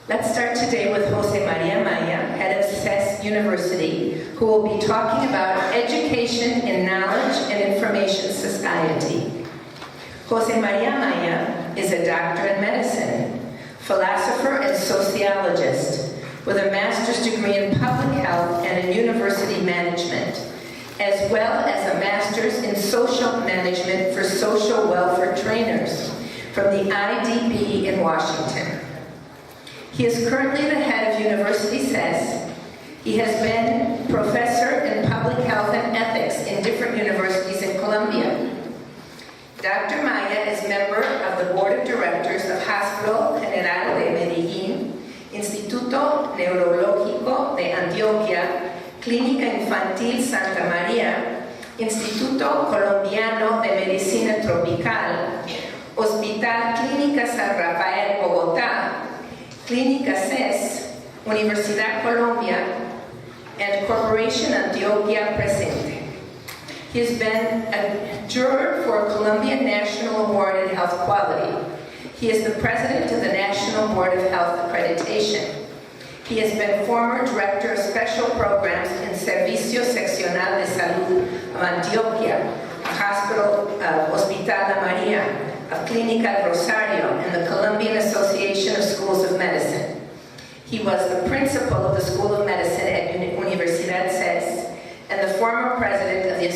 Let's start today with Jose Maria Maya, head of CES University, who will be talking about education in knowledge and information society. Jose Maria Maya is a doctor in medicine, philosopher and sociologist with a master's degree in public health and in university management, as well as a master's in social management for social welfare trainers from the IDB in Washington. He is currently the head of University CES. He has been professor in public health and ethics in different universities in Colombia. Dr. Maya is member of the board of directors of Hospital General de Medellín, Instituto Neurológico de Antioquia, Clínica Infantil Santa María, Instituto Colombiano de Medicina Tropical, Hospital Clínica San Rafael, Bogotá, Clínica CES, Universidad Colombia, and Corporation Antioquia Presente. He has been a juror for a Colombian National Award in Health Quality. He is the president of the National Board of Health Accreditation. He has been former director of special programs in Servicio Seccional de Salud of Antioquia, Hospital La María, of Clínica Rosario, and the Colombian Association of Schools of Medicine. He was the principal of the School of Medicine at Universidad CES and the former president of the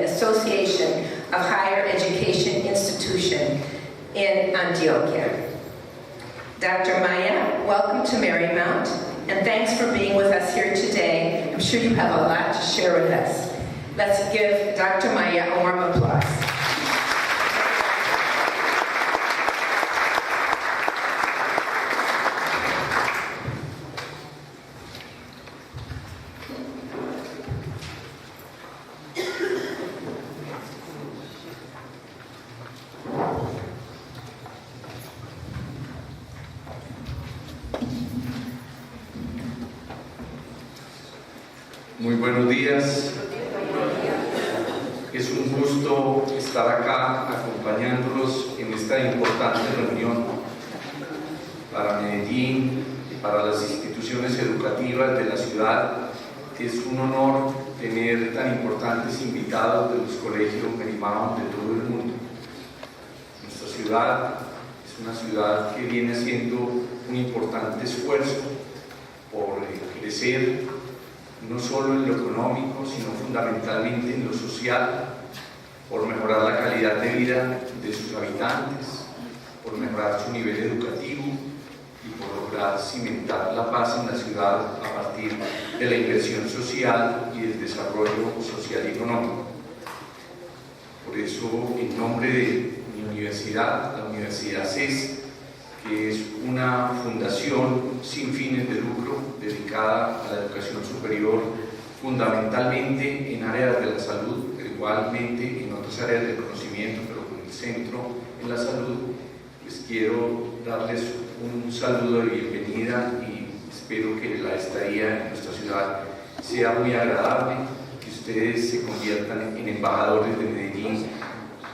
Association of Higher Education Institution in Antioquia. Dr. Maya, welcome to Marymount, and thanks for being with us here today. I'm sure you have a lot to share with us. Let's give Dr. Maya a warm applause. Muy buenos días. Es un gusto estar acá acompañándolos en esta importante reunión para Medellín y para las instituciones educativas de la ciudad. Es un honor tener tan importantes invitados de los colegios Marymount de todo el mundo. Nuestra ciudad es una ciudad que viene haciendo un importante esfuerzo por crecer, no solo en lo económico, sino fundamentalmente en lo social, por mejorar la calidad de vida de sus habitantes, por mejorar su nivel educativo y por lograr cimentar la paz en la ciudad a partir de la inversión social y del desarrollo social y económico. Por eso, en nombre de mi universidad, la Universidad CES, que es una fundación sin fines de lucro dedicada a la educación superior, fundamentalmente en áreas de la salud, pero igualmente en otras áreas del conocimiento, pero con el centro en la salud. Les quiero darles un saludo de bienvenida y espero que la estadía en nuestra ciudad sea muy agradable, que ustedes se conviertan en embajadores de Medellín,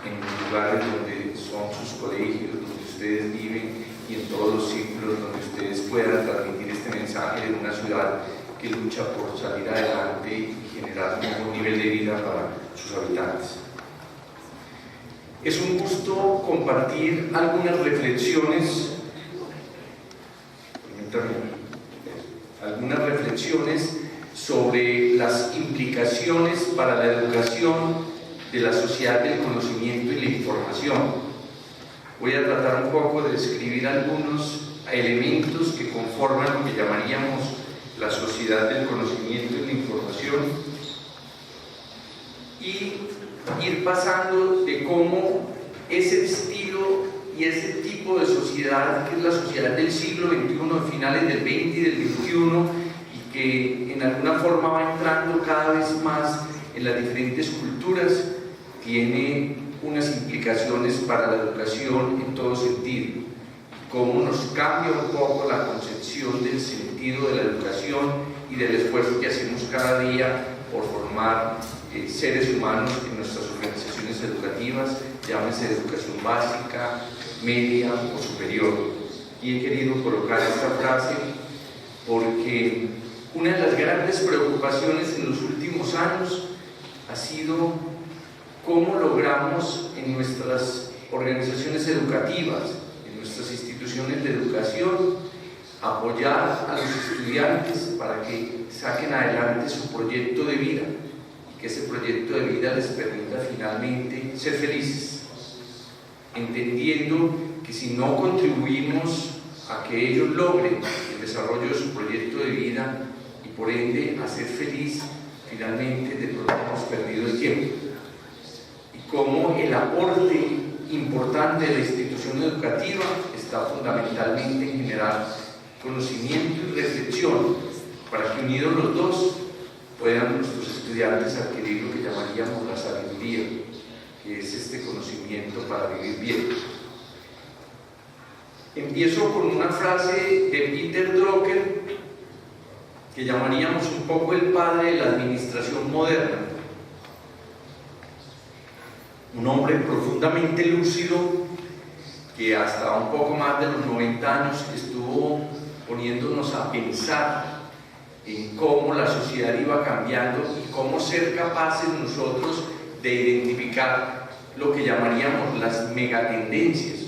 en lugares donde son sus colegios, donde ustedes viven, y en todos los círculos donde ustedes puedan transmitir este mensaje de una ciudad que lucha por salir adelante y generar un mejor nivel de vida para sus habitantes. Es un gusto compartir algunas reflexiones sobre las implicaciones para la educación de la sociedad del conocimiento y la información. Voy a tratar un poco de describir algunos elementos que conforman lo que llamaríamos la sociedad del conocimiento y la información y ir pasando de cómo ese estilo y ese tipo de sociedad, que es la sociedad del siglo XXI, finales del XX y del XXI, y que en alguna forma va entrando cada vez más en las diferentes culturas, tiene unas implicaciones para la educación en todo sentido, cómo nos cambia un poco la concepción del sentido de la educación y del esfuerzo que hacemos cada día por formar seres humanos en nuestras organizaciones educativas, llámese de educación básica, media o superior. Y he querido colocar esta frase porque una de las grandes preocupaciones en los últimos años ha sido cómo logramos en nuestras organizaciones educativas, en nuestras instituciones de educación, apoyar a los estudiantes para que saquen adelante su proyecto de vida y que ese proyecto de vida les permita finalmente ser felices, entendiendo que si no contribuimos a que ellos logren el desarrollo de su proyecto de vida y por ende a ser feliz, finalmente de pronto hemos perdido el tiempo. Y cómo el aporte importante de la institución educativa está fundamentalmente en generar conocimiento y reflexión para que unidos los dos puedan nuestros estudiantes adquirir lo que llamaríamos la sabiduría, que es este conocimiento para vivir bien. Empiezo con una frase de Peter Drucker, que llamaríamos un poco el padre de la administración moderna. Un hombre profundamente lúcido que hasta un poco más de los 90 años estuvo poniéndonos a pensar en cómo la sociedad iba cambiando y cómo ser capaces nosotros de identificar lo que llamaríamos las megatendencias,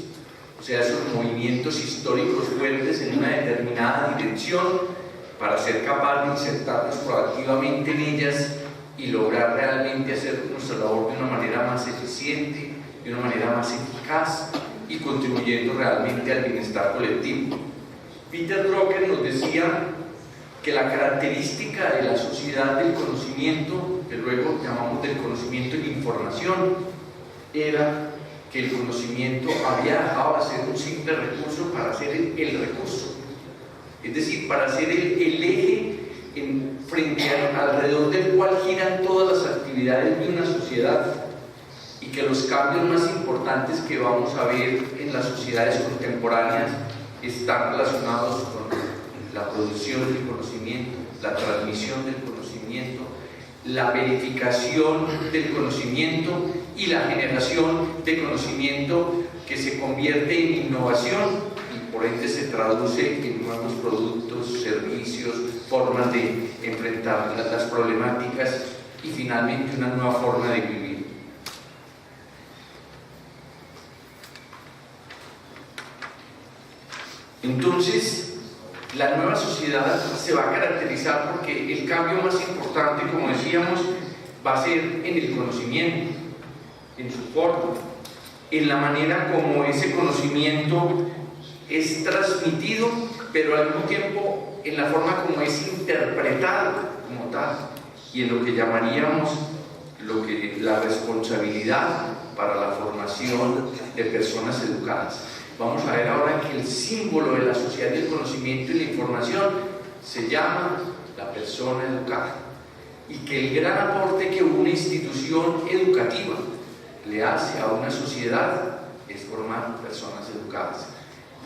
o sea, esos movimientos históricos fuertes en una determinada dirección, para ser capaz de insertarnos proactivamente en ellas y lograr realmente hacer nuestra labor de una manera más eficiente, de una manera más eficaz y contribuyendo realmente al bienestar colectivo. Peter Drucker nos decía que la característica de la sociedad del conocimiento, que luego llamamos del conocimiento y la información, era que el conocimiento había dejado de ser un simple recurso para ser el recurso, es decir, para ser el eje alrededor del cual giran todas las actividades de una sociedad, y que los cambios más importantes que vamos a ver en las sociedades contemporáneas están relacionados con la producción del conocimiento, la transmisión del conocimiento, la verificación del conocimiento y la generación de conocimiento que se convierte en innovación y por ende se traduce en nuevos productos, servicios, formas de enfrentar las problemáticas y finalmente una nueva forma de vivir. Entonces, la nueva sociedad se va a caracterizar porque el cambio más importante, como decíamos, va a ser en el conocimiento, en su forma, en la manera como ese conocimiento es transmitido, pero al mismo tiempo en la forma como es interpretado como tal, y en lo que llamaríamos la responsabilidad para la formación de personas educadas. Vamos a ver ahora que el símbolo de la sociedad del conocimiento y la información se llama la persona educada, y que el gran aporte que una institución educativa le hace a una sociedad es formar personas educadas.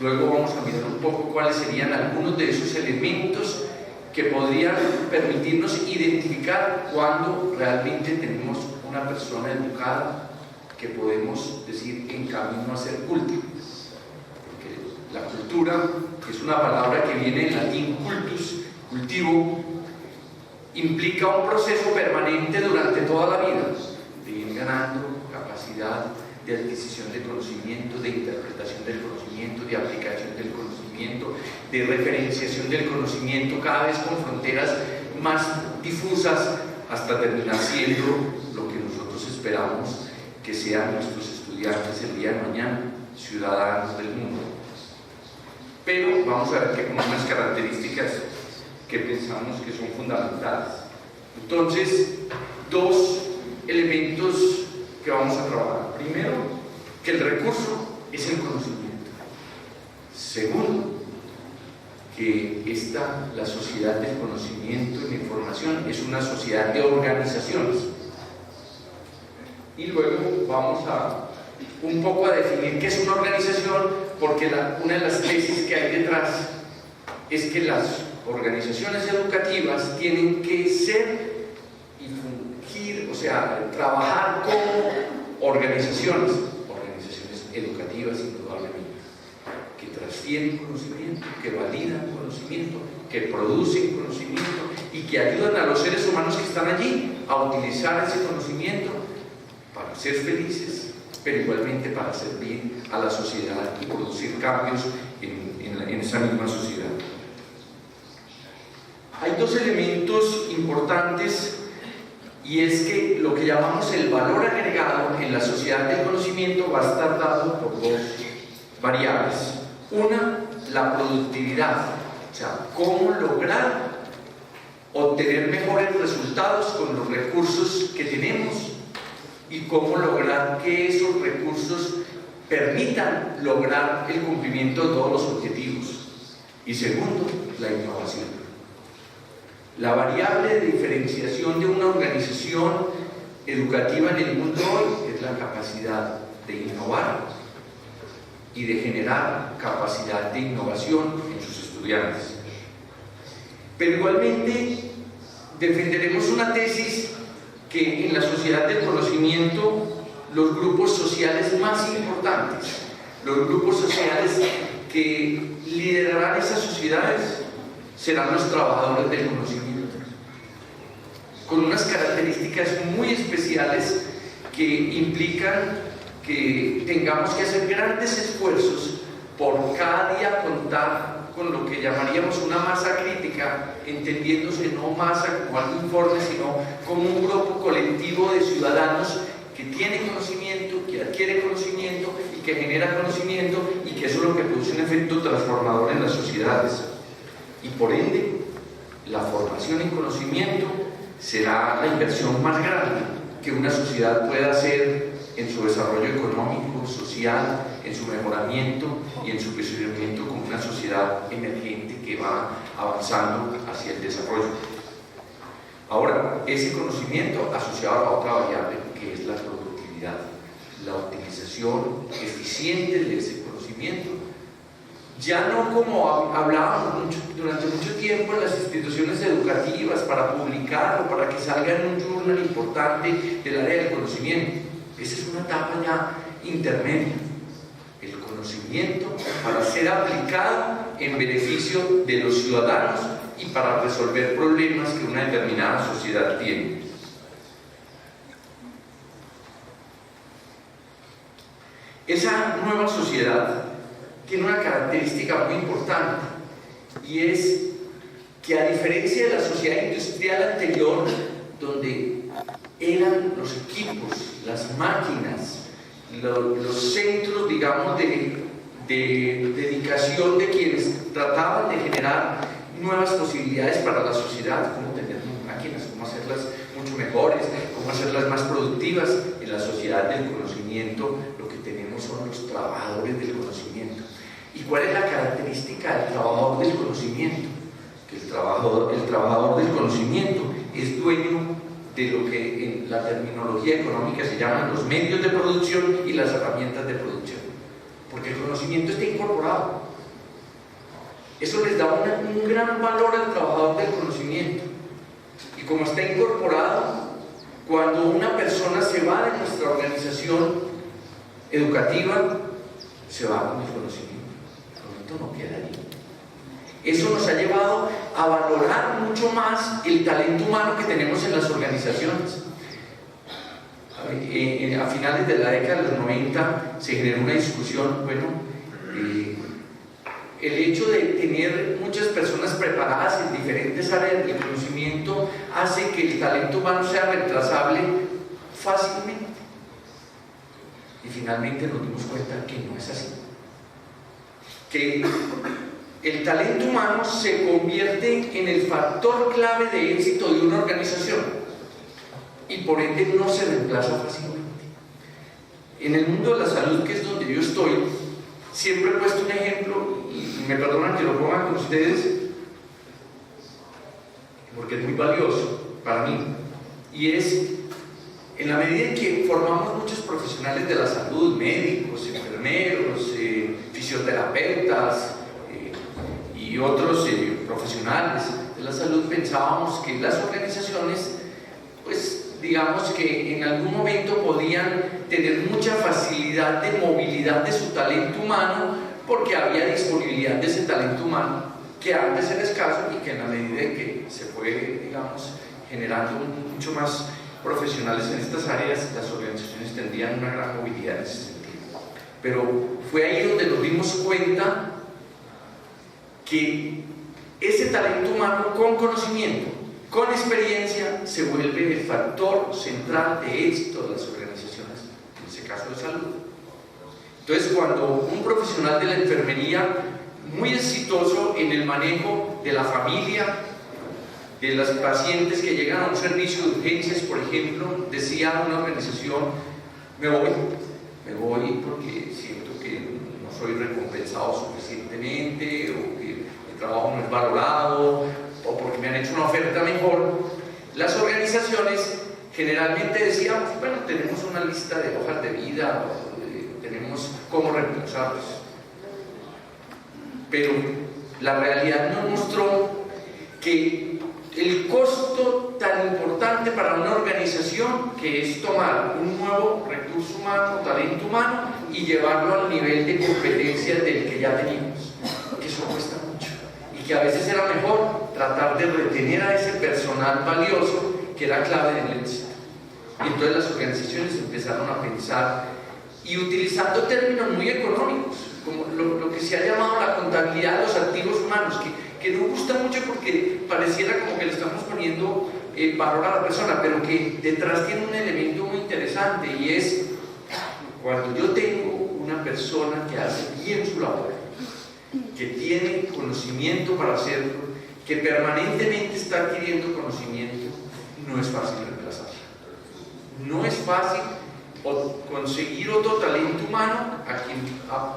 Luego vamos a mirar un poco cuáles serían algunos de esos elementos que podrían permitirnos identificar cuando realmente tenemos una persona educada que podemos decir en camino a ser culta. La cultura, que es una palabra que viene en latín cultus, cultivo, implica un proceso permanente durante toda la vida, de ir ganando capacidad de adquisición del conocimiento, de interpretación del conocimiento, de aplicación del conocimiento, de referenciación del conocimiento, cada vez con fronteras más difusas, hasta terminar siendo lo que nosotros esperamos que sean nuestros estudiantes el día de mañana, ciudadanos del mundo. Pero vamos a ver que con unas características que pensamos que son fundamentales. Entonces, dos elementos que vamos a trabajar. Primero, que el recurso es el conocimiento. Segundo, que la sociedad del conocimiento y la información es una sociedad de organizaciones. Y luego vamos a un poco a definir qué es una organización, porque una de las tesis que hay detrás es que las organizaciones educativas tienen que ser y fungir, o sea, trabajar como organizaciones educativas indudablemente, que tienen conocimiento, que validan conocimiento, que producen conocimiento y que ayudan a los seres humanos que están allí a utilizar ese conocimiento para ser felices, pero igualmente para servir a la sociedad y producir cambios en esa misma sociedad. Hay dos elementos importantes, y es que lo que llamamos el valor agregado en la sociedad del conocimiento va a estar dado por dos variables. Una, la productividad, o sea, cómo lograr obtener mejores resultados con los recursos que tenemos y cómo lograr que esos recursos permitan lograr el cumplimiento de todos los objetivos. Y segundo, la innovación. La variable de diferenciación de una organización educativa en el mundo hoy es la capacidad de innovar y de generar capacidad de innovación en sus estudiantes. Pero igualmente defenderemos una tesis que en la sociedad del conocimiento los grupos sociales más importantes, los grupos sociales que liderarán esas sociedades, serán los trabajadores del conocimiento, con unas características muy especiales que implican que tengamos que hacer grandes esfuerzos por cada día contar con lo que llamaríamos una masa crítica, entendiéndose no masa como algo informe, sino como un grupo colectivo de ciudadanos que tiene conocimiento, que adquiere conocimiento y que genera conocimiento, y que eso es lo que produce un efecto transformador en las sociedades. Y por ende, la formación en conocimiento será la inversión más grande que una sociedad pueda hacer en su desarrollo económico, social, en su mejoramiento y en su crecimiento como una sociedad emergente que va avanzando hacia el desarrollo. Ahora, ese conocimiento asociado a la otra variable, que es la productividad, la utilización eficiente de ese conocimiento, ya no como hablábamos durante mucho tiempo en las instituciones educativas para publicar o para que salga en un journal importante del área del conocimiento. Esa es una etapa ya intermedia. El conocimiento para ser aplicado en beneficio de los ciudadanos y para resolver problemas que una determinada sociedad tiene. Esa nueva sociedad tiene una característica muy importante, y es que, a diferencia de la sociedad industrial anterior, donde eran los equipos, las máquinas, los centros, digamos, de dedicación de quienes trataban de generar nuevas posibilidades para la sociedad, cómo tener máquinas, cómo hacerlas mucho mejores, cómo hacerlas más productivas. En la sociedad del conocimiento lo que tenemos son los trabajadores del conocimiento. ¿Y cuál es la característica del trabajador del conocimiento? Que el trabajador del conocimiento es dueño de lo que en la terminología económica se llaman los medios de producción y las herramientas de producción, porque el conocimiento está incorporado. Eso les da un gran valor al trabajador del conocimiento, y como está incorporado, cuando una persona se va de nuestra organización educativa, se va con el conocimiento no queda allí. Eso nos ha llevado a valorar mucho más el talento humano que tenemos en las organizaciones. A finales de la década de los 90 se generó una discusión, el hecho de tener muchas personas preparadas en diferentes áreas del conocimiento hace que el talento humano sea reemplazable fácilmente. Y finalmente nos dimos cuenta que no es así, que el talento humano se convierte en el factor clave de éxito de una organización y por ende no se reemplaza fácilmente. En el mundo de la salud, que es donde yo estoy, siempre he puesto un ejemplo, y me perdonan que lo pongan con ustedes porque es muy valioso para mí, y es: en la medida en que formamos muchos profesionales de la salud, médicos, enfermeros, fisioterapeutas y otros profesionales de la salud, pensábamos que las organizaciones, digamos que en algún momento podían tener mucha facilidad de movilidad de su talento humano porque había disponibilidad de ese talento humano que antes era escaso y que en la medida en que se fue, digamos, generando mucho más profesionales en estas áreas, las organizaciones tendrían una gran movilidad en ese sentido. Pero fue ahí donde nos dimos cuenta que ese talento humano con conocimiento, con experiencia, se vuelve el factor central de éxito de las organizaciones, en ese caso de salud. Entonces, cuando un profesional de la enfermería muy exitoso en el manejo de la familia, de los pacientes que llegan a un servicio de urgencias, por ejemplo, decía una organización: me voy porque siento que no soy recompensado suficientemente, o que el trabajo no es valorado, o porque me han hecho una oferta mejor. Las organizaciones generalmente decían: bueno, tenemos una lista de hojas de vida, tenemos cómo reemplazarlos. Pero la realidad nos mostró que el costo tan importante para una organización, que es tomar un nuevo recurso humano, talento humano, y llevarlo al nivel de competencia del que ya teníamos, que eso cuesta mucho, y que a veces era mejor tratar de retener a ese personal valioso que era clave del éxito. Y entonces las organizaciones empezaron a pensar, y utilizando términos muy económicos, como lo que se ha llamado la contabilidad de los activos humanos, que no gusta mucho porque pareciera como que le estamos poniendo valor a la persona, pero que detrás tiene un elemento muy interesante, y es cuando yo tengo una persona que hace bien su labor, que tiene conocimiento para hacerlo, que permanentemente está adquiriendo conocimiento, no es fácil reemplazarla. No es fácil conseguir otro talento humano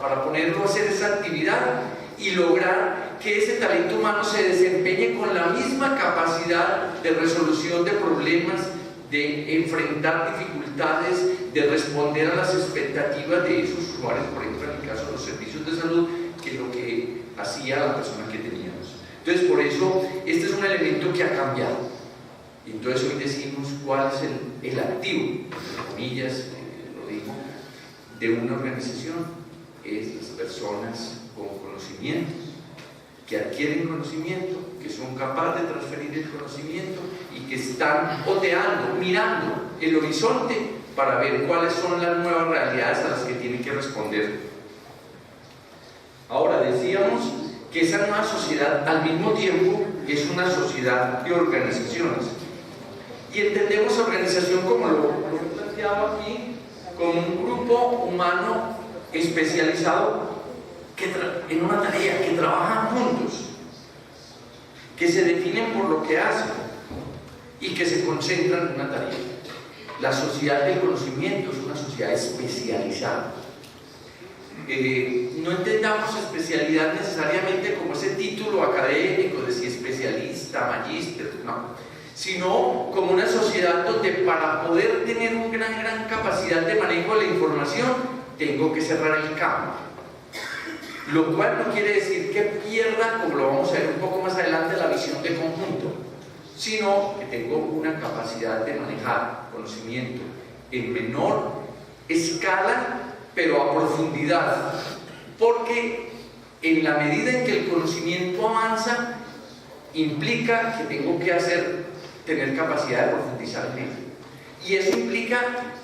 para ponerlo a hacer esa actividad y lograr que ese talento humano se desempeñe con la misma capacidad de resolución de problemas, de enfrentar dificultades, de responder a las expectativas de esos usuarios, por ejemplo en el caso de los servicios de salud, que es lo que hacía la persona que teníamos. Entonces, por eso este es un elemento que ha cambiado. Y entonces hoy decimos cuál es el activo, entre comillas, lo digo, de una organización: es las personas con conocimiento, que adquieren conocimiento, que son capaces de transferir el conocimiento y que están oteando, mirando el horizonte para ver cuáles son las nuevas realidades a las que tienen que responder. Ahora, decíamos que esa nueva sociedad al mismo tiempo es una sociedad de organizaciones, y entendemos organización como lo he planteado aquí, como un grupo humano especializado en una tarea, que trabajan juntos, que se definen por lo que hacen y que se concentran en una tarea. La sociedad del conocimiento es una sociedad especializada. No entendamos especialidad necesariamente como ese título académico de si especialista, magíster, no, sino como una sociedad donde para poder tener una gran capacidad de manejo de la información tengo que cerrar el campo, lo cual no quiere decir que pierda, como lo vamos a ver un poco más adelante, la visión de conjunto, sino que tengo una capacidad de manejar conocimiento en menor escala, pero a profundidad, porque en la medida en que el conocimiento avanza, implica que tengo que tener capacidad de profundizar en él, y eso implica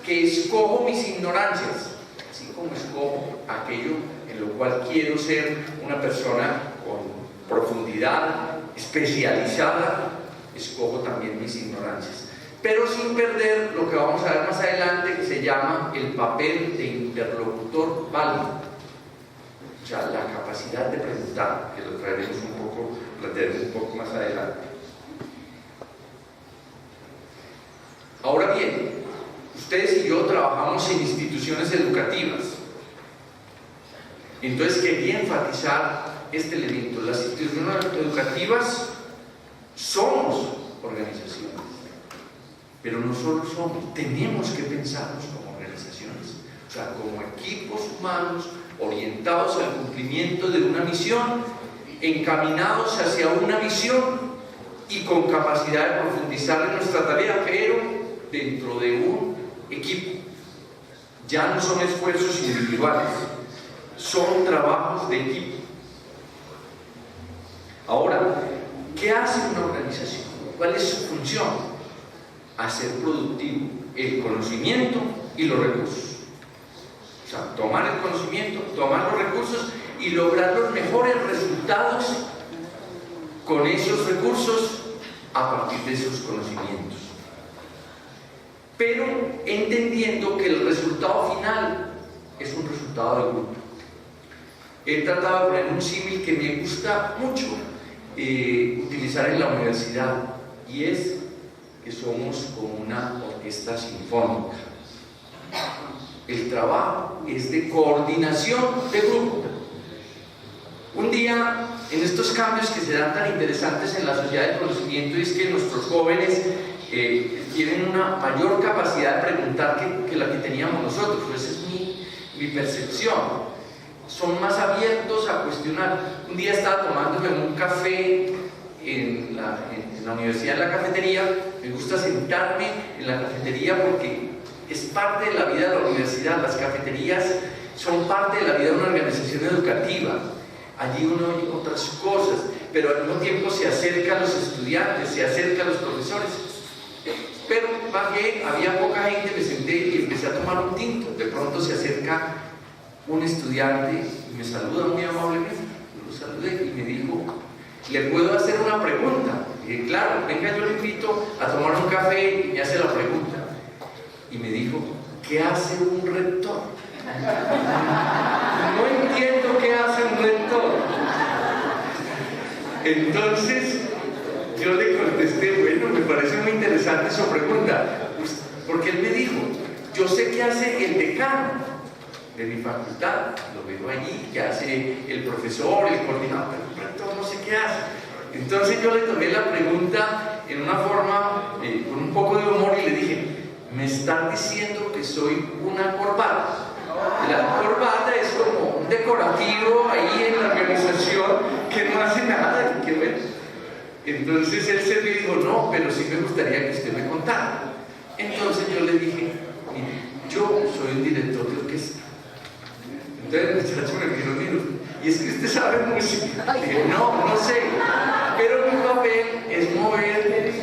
que escojo mis ignorancias, así como escojo aquello en lo cual quiero ser una persona con profundidad, especializada, escojo también mis ignorancias, pero sin perder lo que vamos a ver más adelante, que se llama el papel de interlocutor válido, o sea, la capacidad de preguntar, que lo traeremos un poco más adelante. Ahora bien, ustedes y yo trabajamos en instituciones educativas, entonces quería enfatizar este elemento. Las instituciones educativas somos organizaciones, pero no solo somos, tenemos que pensarnos como organizaciones, o sea, como equipos humanos orientados al cumplimiento de una misión, encaminados hacia una visión y con capacidad de profundizar en nuestra tarea, pero dentro de un equipo. Ya no son esfuerzos individuales, son trabajos de equipo. Ahora, ¿qué hace una organización? ¿Cuál es su función? Hacer productivo el conocimiento y los recursos. O sea, tomar el conocimiento, tomar los recursos y lograr los mejores resultados con esos recursos a partir de esos conocimientos. Pero entendiendo que el resultado final es un resultado de grupo. He tratado de poner un símil que me gusta mucho utilizar en la universidad, y es que somos como una orquesta sinfónica. El trabajo es de coordinación de grupo. Un día, en estos cambios que se dan tan interesantes en la sociedad del conocimiento, es que nuestros jóvenes tienen una mayor capacidad de preguntar que la que teníamos nosotros. Esa es mi percepción. Son más abiertos a cuestionar. Un día estaba tomándome un café en la universidad, en la cafetería. Me gusta sentarme en la cafetería porque es parte de la vida de la universidad. Las cafeterías son parte de la vida de una organización educativa. Allí uno oye otras cosas, pero al mismo tiempo se acerca a los estudiantes, se acerca a los profesores. Pero bajé, había poca gente, me senté y empecé a tomar un tinto. De pronto se acerca un estudiante y me saluda muy amablemente. Yo lo saludé y me dijo: ¿le puedo hacer una pregunta? Y dije: claro, venga, yo le invito a tomar un café y me hace la pregunta. Y me dijo: ¿qué hace un rector? No entiendo qué hace un rector. Entonces yo le contesté: bueno, me parece muy interesante su pregunta, porque él me dijo: yo sé qué hace el decano de mi facultad, lo veo allí, que hace el profesor, el coordinador, pero el rector no sé qué hace. Entonces yo le tomé la pregunta en una forma, con un poco de humor, y le dije: me están diciendo que soy una corbata. La corbata es como un decorativo ahí en la organización que no hace nada, que bueno. Entonces él se me dijo: no, pero sí me gustaría que usted me contara. Entonces yo le dije: mire, yo soy un director de orquesta. Entonces el muchacho me miró, y es que usted sabe música. Le dije: no sé, pero mi papel es mover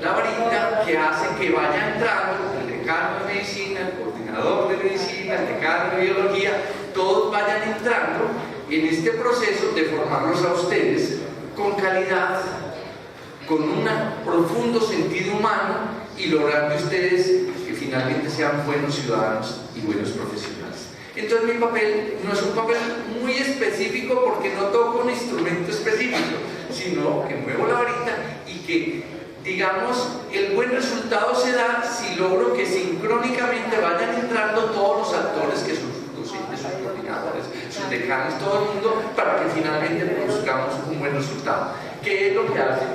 la varita que hace que vaya entrando el decano de medicina, el coordinador de medicina, el decano de biología, todos vayan entrando en este proceso de formarlos a ustedes con calidad, con un profundo sentido humano, y lograr que ustedes que finalmente sean buenos ciudadanos y buenos profesionales. Entonces mi papel no es un papel muy específico, porque no toco un instrumento específico, sino que muevo la varita y que, digamos, el buen resultado se da si logro que sincrónicamente vayan entrando todos los actores, que son sus docentes, sus coordinadores, sus decanos, todo el mundo, para que finalmente produzcamos un buen resultado, que es lo que hace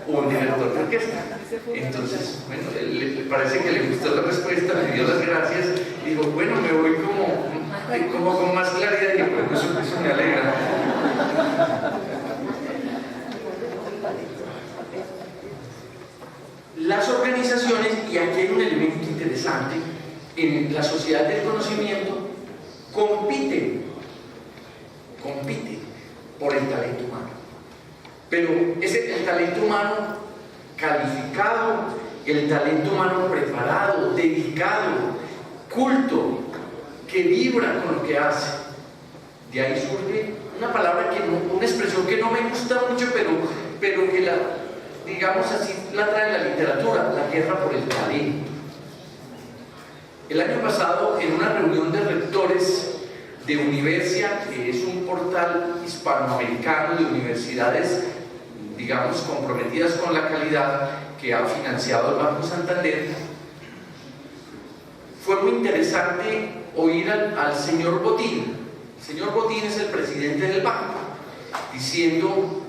un director de orquesta. Entonces, bueno, le parece que le gustó la respuesta, me dio las gracias, y dijo: bueno, me voy como con más claridad, y bueno, eso me alegra. Las organizaciones, y aquí hay un elemento interesante, en la sociedad del conocimiento, compiten por el talento humano. Pero es el talento humano calificado, el talento humano preparado, dedicado, culto, que vibra con lo que hace. De ahí surge una palabra una expresión que no me gusta mucho, pero que digamos así, la trae la literatura: la guerra por el talento. El año pasado, en una reunión de rectores de Universia, que es un portal hispanoamericano de universidades, digamos, comprometidas con la calidad, que ha financiado el Banco Santander, fue muy interesante oír al señor Botín. El señor Botín es el presidente del banco, diciendo: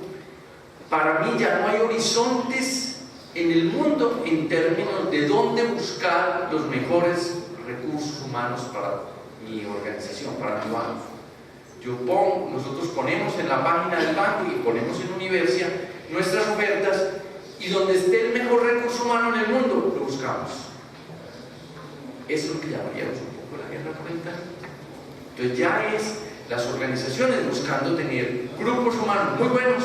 para mí ya no hay horizontes en el mundo en términos de dónde buscar los mejores recursos humanos para mi organización, para mi banco. Nosotros ponemos en la página del banco y ponemos en Universia nuestras ofertas, y donde esté el mejor recurso humano en el mundo, lo buscamos. Eso es lo que llamaríamos un poco la guerra por el talento. Entonces ya es las organizaciones buscando tener grupos humanos muy buenos,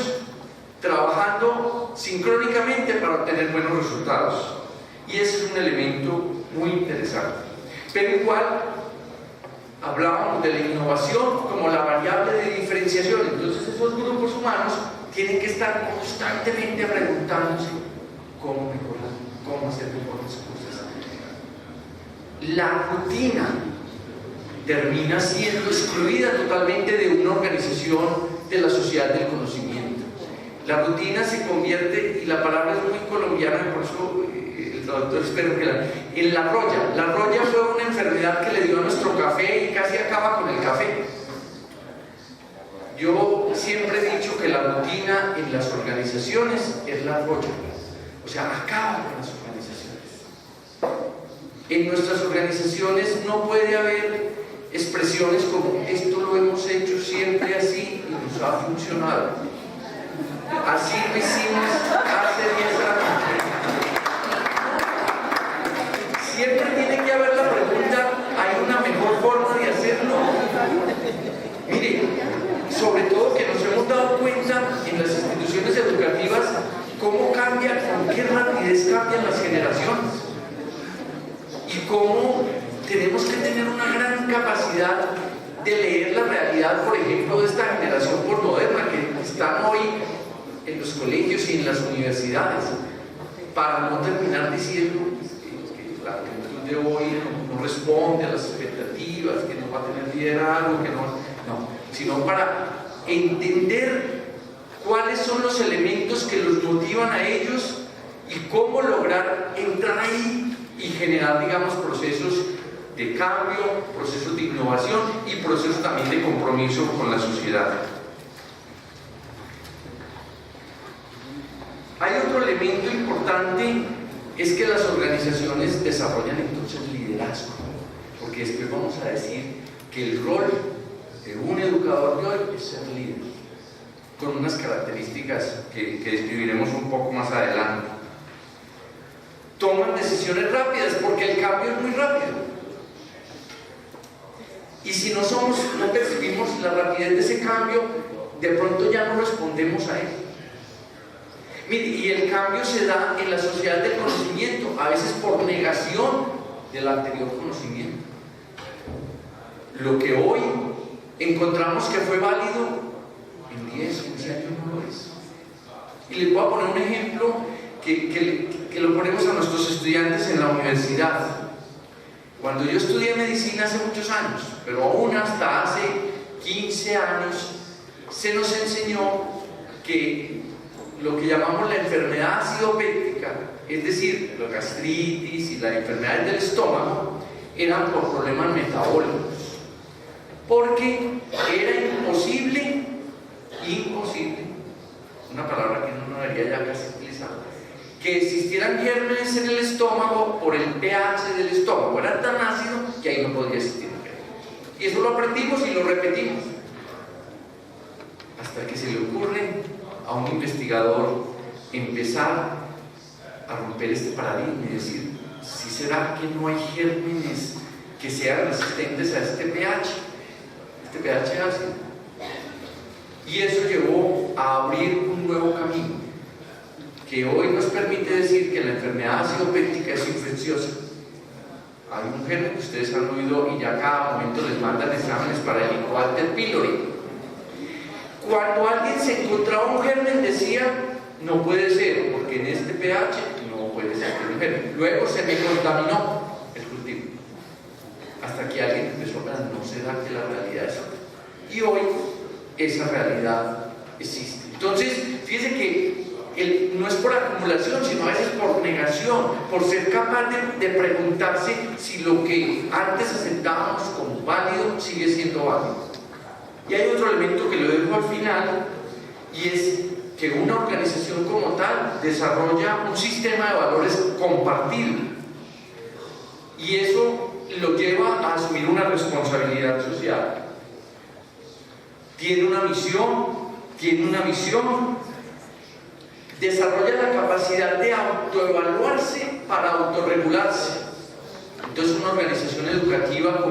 trabajando sincrónicamente para obtener buenos resultados. Y ese es un elemento muy interesante. Pero igual, hablábamos de la innovación como la variable de diferenciación. Entonces esos grupos humanos tienen que estar constantemente preguntándose cómo mejorar, cómo hacer mejor las cosas. La rutina termina siendo excluida totalmente de una organización de la sociedad del conocimiento. La rutina se convierte, y la palabra es muy colombiana, por eso el traductor espero que en la roya. La roya fue una enfermedad que le dio a nuestro café y casi acaba con el café. Yo siempre he dicho que la rutina en las organizaciones es la roya, o sea, acaba con las organizaciones. En nuestras organizaciones no puede haber expresiones como esto lo hemos hecho siempre así y nos ha funcionado. Así lo hicimos hace 10 años. Siempre tiene que haber la pregunta, ¿hay una mejor forma de hacerlo? Mire, sobre todo que nos hemos dado cuenta en las instituciones educativas cómo cambia, con qué rapidez cambian las generaciones y cómo tenemos que tener una gran capacidad de leer la realidad, por ejemplo, de esta generación posmoderna que están hoy en los colegios y en las universidades, para no terminar diciendo que la juventud de hoy no responde a las expectativas, que no va a tener liderazgo, que no, sino para entender cuáles son los elementos que los motivan a ellos y cómo lograr entrar ahí y generar, digamos, procesos de cambio, procesos de innovación y procesos también de compromiso con la sociedad. Hay otro elemento importante, es que las organizaciones desarrollan entonces liderazgo, porque después vamos a decir que el rol de un educador de hoy es ser líder, con unas características que describiremos un poco más adelante. Toman decisiones rápidas porque el cambio es muy rápido. Y si no percibimos la rapidez de ese cambio, de pronto ya no respondemos a él. Mire, y el cambio se da en la sociedad del conocimiento, a veces por negación del anterior conocimiento. Lo que hoy encontramos que fue válido, en 10, 15 años no lo es. Y les voy a poner un ejemplo que lo ponemos a nuestros estudiantes en la universidad. Cuando yo estudié medicina hace muchos años, pero aún hasta hace 15 años, se nos enseñó que lo que llamamos la enfermedad acidopéctica, es decir, la gastritis y las enfermedades del estómago, eran por problemas metabólicos, porque era imposible, una palabra que no debería ya casi utilizar, que existieran gérmenes en el estómago por el pH del estómago. Era tan ácido que ahí no podía existir un germen. Y eso lo aprendimos y lo repetimos, hasta que se le ocurre a un investigador empezar a romper este paradigma y decir, ¿sí será que no hay gérmenes que sean resistentes a este pH ácido? Y eso llevó a abrir un nuevo camino que hoy nos permite decir que la enfermedad acidopéctica es infecciosa. Hay un germen que ustedes han oído y ya cada momento les mandan exámenes para el Helicobacter pylori. Cuando alguien se encontraba un germen decía, no puede ser, porque en este pH no puede ser un germen. Luego se me contaminó el cultivo, hasta que alguien empezó a pensar, no será que la realidad es otra. Y hoy esa realidad existe. Entonces, fíjense que no es por acumulación, sino a veces por negación, por ser capaz de preguntarse si lo que antes aceptábamos como válido sigue siendo válido. Y hay otro elemento que lo dejo al final, y es que una organización como tal desarrolla un sistema de valores compartido, y eso lo lleva a asumir una responsabilidad social. Tiene una visión, desarrolla la capacidad de autoevaluarse para autorregularse. Entonces una organización educativa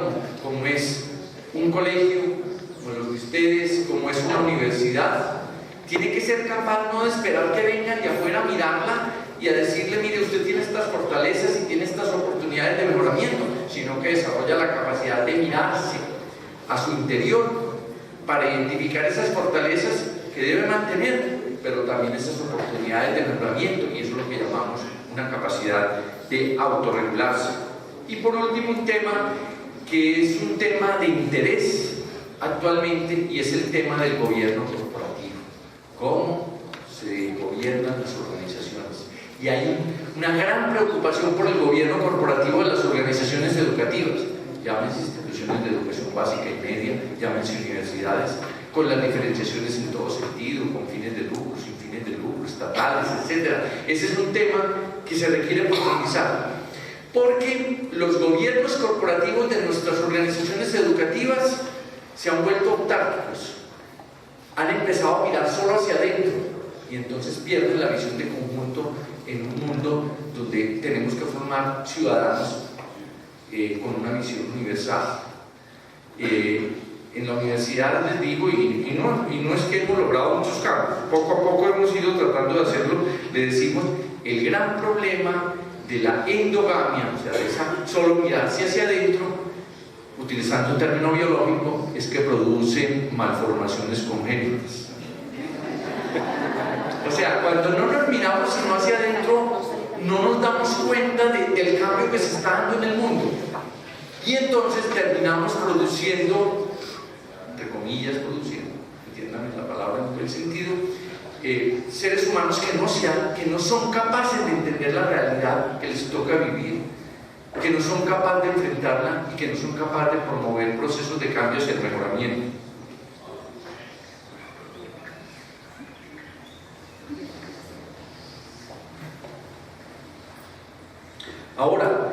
como es un colegio, como los de ustedes, como es una universidad, tiene que ser capaz no de esperar que vengan de afuera a mirarla y a decirle, mire, usted tiene estas fortalezas y tiene estas oportunidades de mejoramiento, sino que desarrolla la capacidad de mirarse a su interior para identificar esas fortalezas que debe mantener, pero también esas oportunidades de mejoramiento, y eso es lo que llamamos una capacidad de autorregularse. Y por último, un tema que es un tema de interés actualmente, y es el tema del gobierno corporativo. ¿Cómo se gobiernan las organizaciones? Y hay una gran preocupación por el gobierno corporativo de las organizaciones educativas, llámense instituciones de educación básica y media, llámense universidades, con las diferenciaciones en todo sentido, con fines de lucro, sin fines de lucro, estatales, etc. Ese es un tema que se requiere profundizar, porque los gobiernos corporativos de nuestras organizaciones educativas se han vuelto autárquicos, han empezado a mirar solo hacia adentro y entonces pierden la visión de conjunto en un mundo donde tenemos que formar ciudadanos con una visión universal. En la universidad les digo, y no es que hemos logrado muchos cambios, poco a poco hemos ido tratando de hacerlo, le decimos, el gran problema de la endogamia, o sea, de esa solo mirarse hacia adentro, utilizando un término biológico, es que produce malformaciones congénitas. O sea, cuando no nos miramos sino hacia adentro, no nos damos cuenta del cambio que se está dando en el mundo. Y entonces terminamos produciendo, entre comillas, entiéndame la palabra en buen sentido, seres humanos que no son capaces de entender la realidad que les toca vivir, que no son capaces de enfrentarla y que no son capaces de promover procesos de cambios y de mejoramiento. Ahora,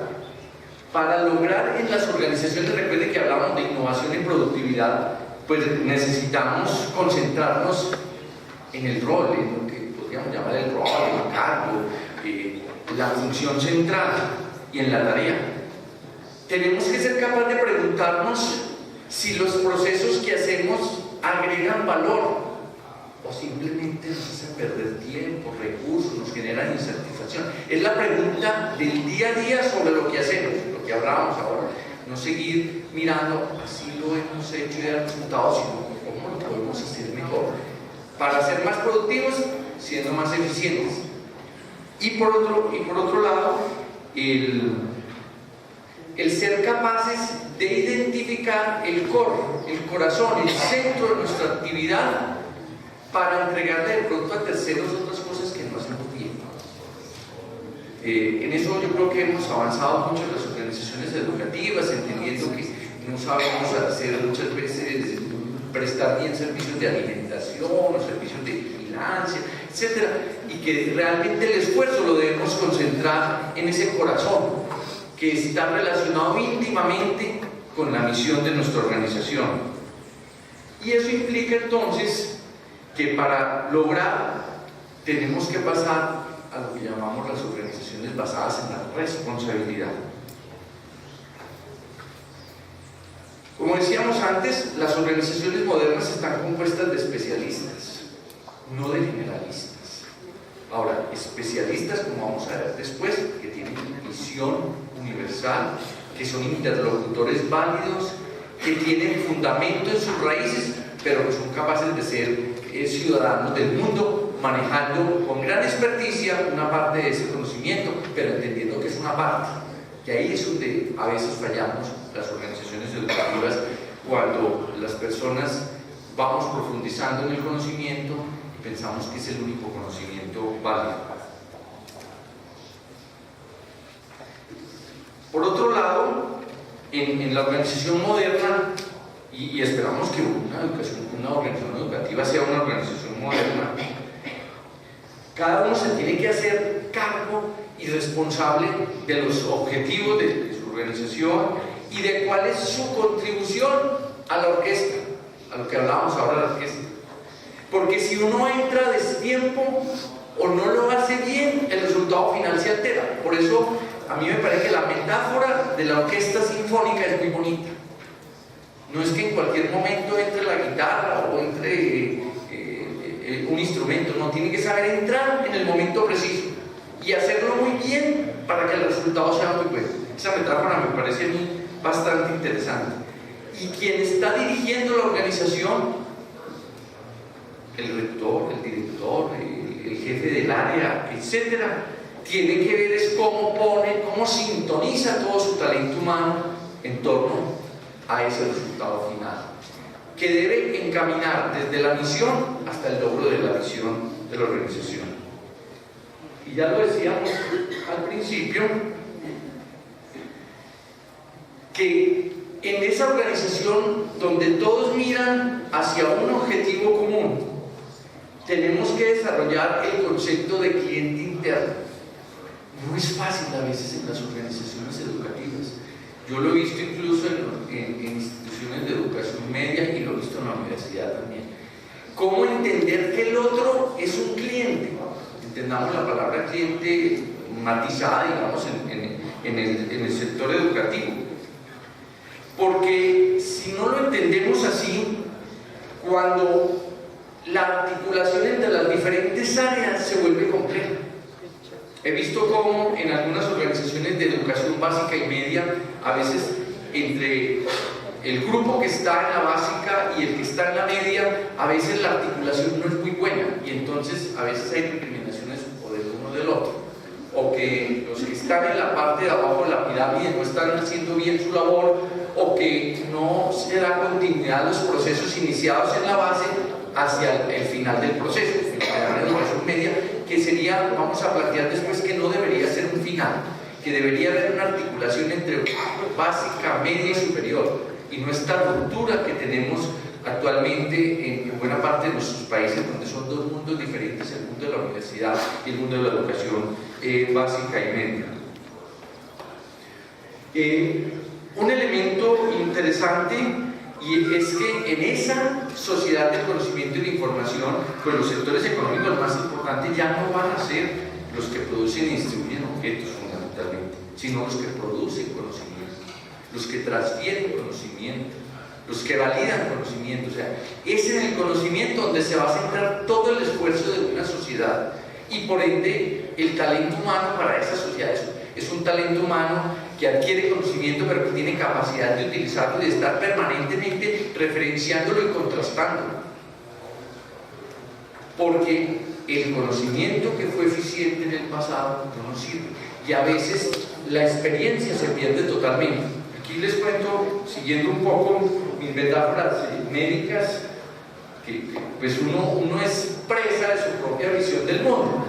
para lograr en las organizaciones, recuerden que hablamos de innovación y productividad, pues necesitamos concentrarnos en el rol, en lo que podríamos llamar el rol, el cargo, la función central y en la tarea. Tenemos que ser capaces de preguntarnos si los procesos que hacemos agregan valor o simplemente nos hacen perder tiempo, recursos, nos generan insatisfacción. Es la pregunta del día a día sobre lo que hacemos, lo que hablábamos ahora. No seguir mirando, así lo hemos hecho y dar resultados, sino cómo lo podemos hacer mejor para ser más productivos, siendo más eficientes. Y por otro lado, el ser capaces de identificar el core, el corazón, el centro de nuestra actividad, para entregarle de pronto a terceros otras cosas que no hacemos bien. En eso yo creo que hemos avanzado mucho en las organizaciones educativas, entendiendo que no sabemos hacer muchas veces, prestar bien servicios de alimentación, o servicios de vigilancia, etc. Y que realmente el esfuerzo lo debemos concentrar en ese corazón, que está relacionado íntimamente con la misión de nuestra organización. Y eso implica entonces que para lograr tenemos que pasar a lo que llamamos las organizaciones basadas en la responsabilidad. Como decíamos antes, las organizaciones modernas están compuestas de especialistas, no de generalistas. Ahora, especialistas, como vamos a ver después, que tienen visión universal, que son interlocutores válidos, que tienen fundamento en sus raíces, pero que son capaces de ser ciudadanos del mundo, manejando con gran experticia una parte de ese conocimiento, pero entendiendo que es una parte. Y ahí es donde a veces fallamos las organizaciones educativas, cuando las personas vamos profundizando en el conocimiento y pensamos que es el único conocimiento válido. Por otro lado, en la organización moderna, y esperamos que una organización educativa sea una organización moderna, cada uno se tiene que hacer cargo y responsable de los objetivos de su organización y de cuál es su contribución a la orquesta, a lo que hablábamos ahora de la orquesta. Porque si uno entra a destiempo o no lo hace bien, el resultado final se altera. Por eso a mí me parece que la metáfora de la orquesta sinfónica es muy bonita. No es que en cualquier momento entre la guitarra o entre un instrumento, no, tiene que saber entrar en el momento preciso y hacerlo muy bien para que el resultado sea muy bueno. Esa metáfora me parece a mí bastante interesante. Y quien está dirigiendo la organización, el rector, el director, el jefe del área, etcétera, tiene que ver es cómo sintoniza todo su talento humano en torno a ese resultado final, que debe encaminar desde la misión hasta el logro de la visión de la organización. Y ya lo decíamos al principio, que en esa organización donde todos miran hacia un objetivo común, tenemos que desarrollar el concepto de cliente interno. No es fácil a veces en las organizaciones educativas. Yo lo he visto incluso en instituciones de educación media y lo he visto en la universidad también. ¿Cómo entender que el otro es un cliente? Entendamos la palabra cliente matizada, digamos, en el sector educativo. Porque si no lo entendemos así, cuando la articulación entre las diferentes áreas se vuelve compleja. He visto cómo en algunas organizaciones de educación básica y media, a veces entre el grupo que está en la básica y el que está en la media, a veces la articulación no es muy buena y entonces a veces hay discriminaciones o del uno o del otro, o que los que están en la parte de abajo de la pirámide no están haciendo bien su labor, o que no se da continuidad a los procesos iniciados en la base hacia el final del proceso, la educación media, que sería, vamos a plantear después, que no debería ser un final, que debería haber una articulación entre básica, media y superior, y no esta ruptura que tenemos actualmente en buena parte de nuestros países, donde son dos mundos diferentes, el mundo de la universidad y el mundo de la educación básica y media. Un elemento interesante y es que en esa sociedad del conocimiento y de información, pues los sectores económicos más importantes ya no van a ser los que producen y distribuyen objetos fundamentalmente, sino los que producen conocimiento, los que transfieren conocimiento, los que validan conocimiento. O sea, es en el conocimiento donde se va a centrar todo el esfuerzo de una sociedad y por ende el talento humano para esa sociedad es un talento humano que adquiere conocimiento pero que tiene capacidad de utilizarlo y de estar permanentemente referenciándolo y contrastándolo, porque el conocimiento que fue eficiente en el pasado no nos sirve y a veces la experiencia se pierde totalmente. Aquí les cuento, siguiendo un poco mis metáforas médicas, que pues uno es presa de su propia visión del mundo.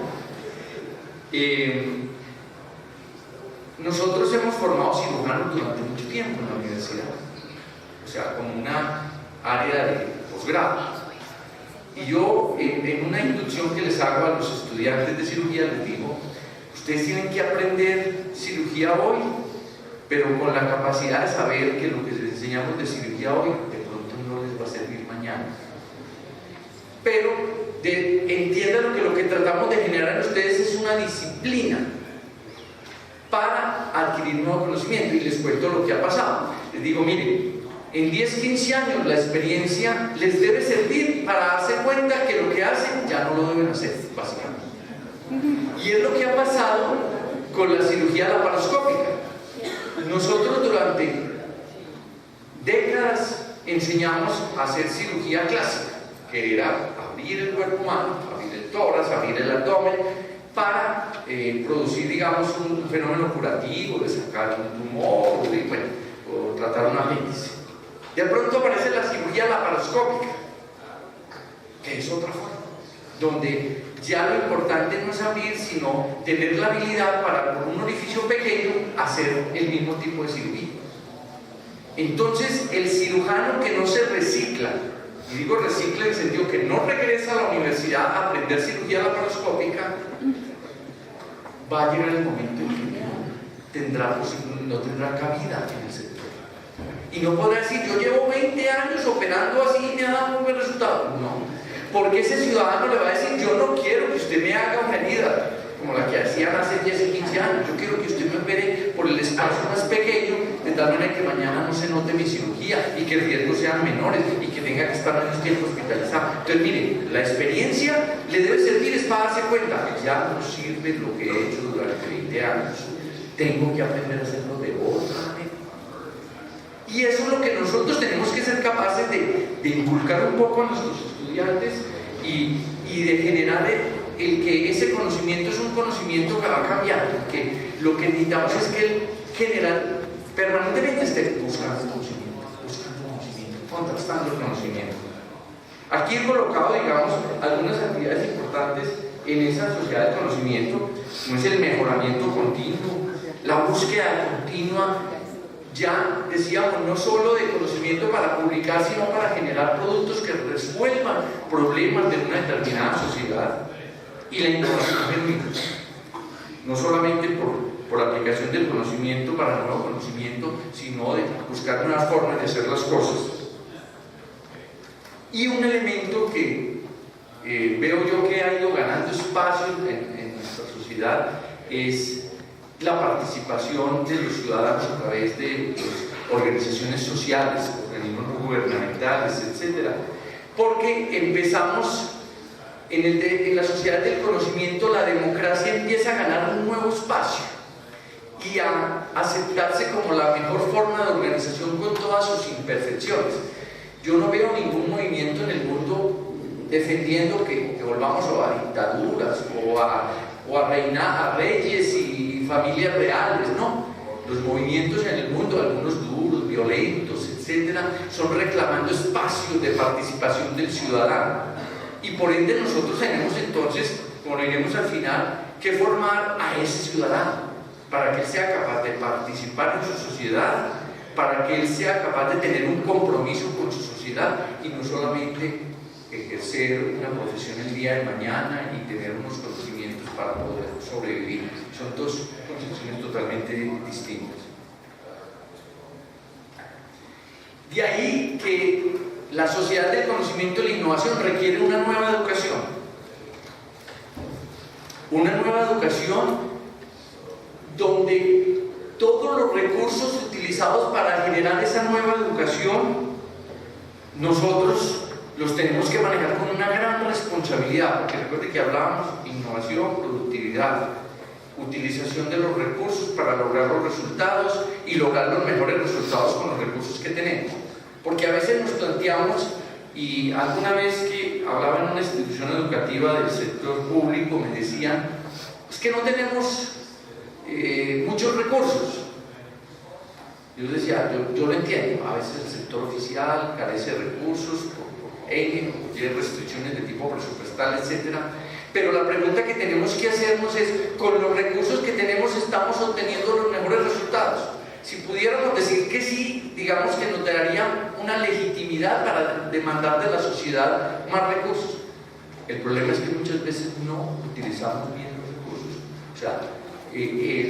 Nosotros hemos formado cirujanos durante mucho tiempo en la universidad, o sea, como una área de posgrado. Y yo, en una inducción que les hago a los estudiantes de cirugía, les digo: ustedes tienen que aprender cirugía hoy, pero con la capacidad de saber que lo que les enseñamos de cirugía hoy de pronto no les va a servir mañana. Pero entiendan que lo que tratamos de generar en ustedes es una disciplina para adquirir nuevo conocimiento. Y les cuento lo que ha pasado. Les digo: miren, en 10, 15 años la experiencia les debe servir para darse cuenta que lo que hacen ya no lo deben hacer, básicamente. Y es lo que ha pasado con la cirugía laparoscópica. Nosotros durante décadas enseñamos a hacer cirugía clásica, que era abrir el cuerpo humano, abrir el tórax, abrir el abdomen, para producir, digamos, un fenómeno curativo, de sacar un tumor, o tratar una apéndice. De pronto aparece la cirugía laparoscópica, que es otra forma, donde ya lo importante no es abrir, sino tener la habilidad para, por un orificio pequeño, hacer el mismo tipo de cirugía. Entonces, el cirujano que no se recicla, y digo recicla en el sentido que no regresa a la universidad a aprender cirugía laparoscópica, va a llegar el momento en que no tendrá cabida en el sector. Y no podrá decir: yo llevo 20 años operando así y me ha dado un buen resultado. No, porque ese ciudadano le va a decir: yo no quiero que usted me haga una herida como la que hacían hace 10 y 15 años, yo quiero que usted me opere por el espacio más pequeño, de tal manera que mañana no se note mi cirugía. cirugía y que el riesgo sean menores y que tenga que estar menos tiempo hospitalizado. Entonces, mire, la experiencia le debe servir es para darse cuenta, ya no sirve lo que he hecho durante 20 años, tengo que aprender a hacerlo de otra manera. Y eso es lo que nosotros tenemos que ser capaces de inculcar un poco a nuestros estudiantes y de generar el que ese conocimiento es un conocimiento que va a cambiar, que lo que necesitamos es que el general permanentemente esté buscando conocimiento, contrastando el conocimiento. Aquí he colocado, digamos, algunas actividades importantes en esa sociedad del conocimiento, como es el mejoramiento continuo, la búsqueda continua, ya decíamos, no solo de conocimiento para publicar, sino para generar productos que resuelvan problemas de una determinada sociedad, y la innovación genuina, no solamente por la aplicación del conocimiento para nuevo conocimiento, sino de buscar nuevas formas de hacer las cosas. Y un elemento que veo yo que ha ido ganando espacio en nuestra sociedad es la participación de los ciudadanos a través de organizaciones sociales, organismos no gubernamentales, etc. Porque empezamos en la sociedad del conocimiento, la democracia empieza a ganar un nuevo espacio y a aceptarse como la mejor forma de organización con todas sus imperfecciones. Yo no veo ningún movimiento en el mundo defendiendo que volvamos a dictaduras o a reyes y familias reales, no. Los movimientos en el mundo, algunos duros, violentos, etcétera, son reclamando espacios de participación del ciudadano. Y por ende nosotros tenemos entonces, como lo diremos al final, que formar a ese ciudadano para que él sea capaz de participar en su sociedad, para que él sea capaz de tener un compromiso con su sociedad y no solamente ejercer una profesión el día de mañana y tener unos conocimientos para poder sobrevivir. Son dos concepciones totalmente distintas. De ahí que la sociedad del conocimiento y la innovación requiere una nueva educación. Una nueva educación donde todos los recursos utilizados para generar esa nueva educación, nosotros los tenemos que manejar con una gran responsabilidad, porque recuerde que hablábamos de innovación, productividad, utilización de los recursos para lograr los resultados y lograr los mejores resultados con los recursos que tenemos. Porque a veces nos planteamos, y alguna vez que hablaba en una institución educativa del sector público me decían, es que no tenemos muchos recursos. Yo decía, yo lo entiendo, a veces el sector oficial carece de recursos por tiene restricciones de tipo presupuestal, etc. Pero la pregunta que tenemos que hacernos es, ¿con los recursos que tenemos estamos obteniendo los mejores resultados? Si pudiéramos decir que sí, digamos que nos daría una legitimidad para demandar de la sociedad más recursos. El problema es que muchas veces no utilizamos bien los recursos. O sea,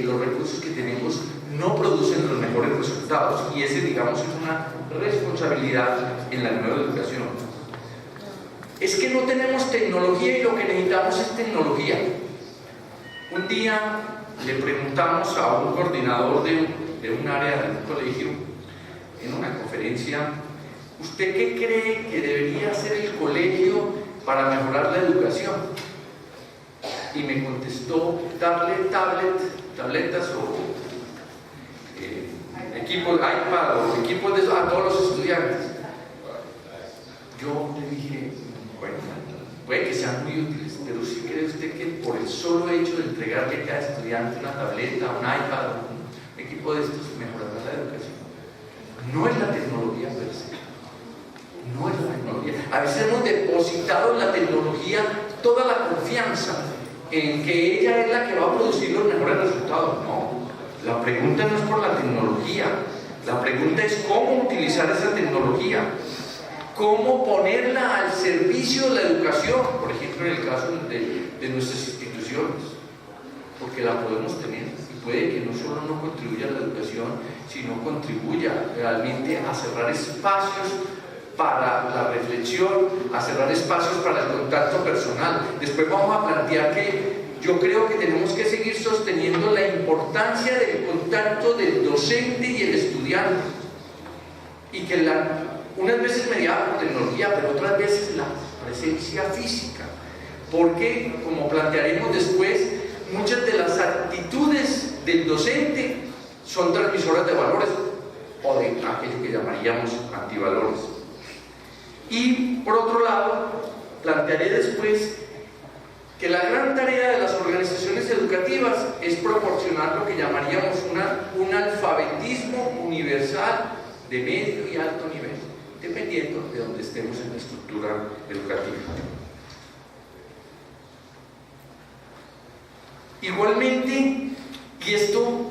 los recursos que tenemos no producen los mejores resultados, y ese, digamos, es una responsabilidad en la nueva educación. Es que no tenemos tecnología y lo que necesitamos es tecnología. Un día le preguntamos a un coordinador de un área de un colegio en una conferencia, ¿usted qué cree que debería hacer el colegio para mejorar la educación? Y me contestó, darle tabletas o equipos, iPad o equipos de eso a todos los estudiantes. Yo le dije, bueno, puede que sean muy útiles, pero ¿sí cree usted que por el solo hecho de entregarle a cada estudiante una tableta, un iPad, un equipo de estos, mejorará la educación? No es la tecnología per se, no es la tecnología. A veces hemos depositado en la tecnología toda la confianza en que ella es la que va a producir los mejores resultados. No, la pregunta no es por la tecnología, la pregunta es cómo utilizar esa tecnología, cómo ponerla al servicio de la educación, por ejemplo en el caso de nuestras instituciones, porque la podemos tener y puede que no solo no contribuya a la educación, sino contribuya realmente a cerrar espacios para la reflexión, a cerrar espacios para el contacto personal. Después vamos a plantear que yo creo que tenemos que seguir sosteniendo la importancia del contacto del docente y el estudiante. y que unas veces mediada por tecnología, pero otras veces la presencia física, porque, como plantearemos después, muchas de las actitudes del docente son transmisoras de valores o de aquello que llamaríamos antivalores. Y por otro lado, plantearé después que la gran tarea de las organizaciones educativas es proporcionar lo que llamaríamos un alfabetismo universal de medio y alto nivel, dependiendo de donde estemos en la estructura educativa. Igualmente, y esto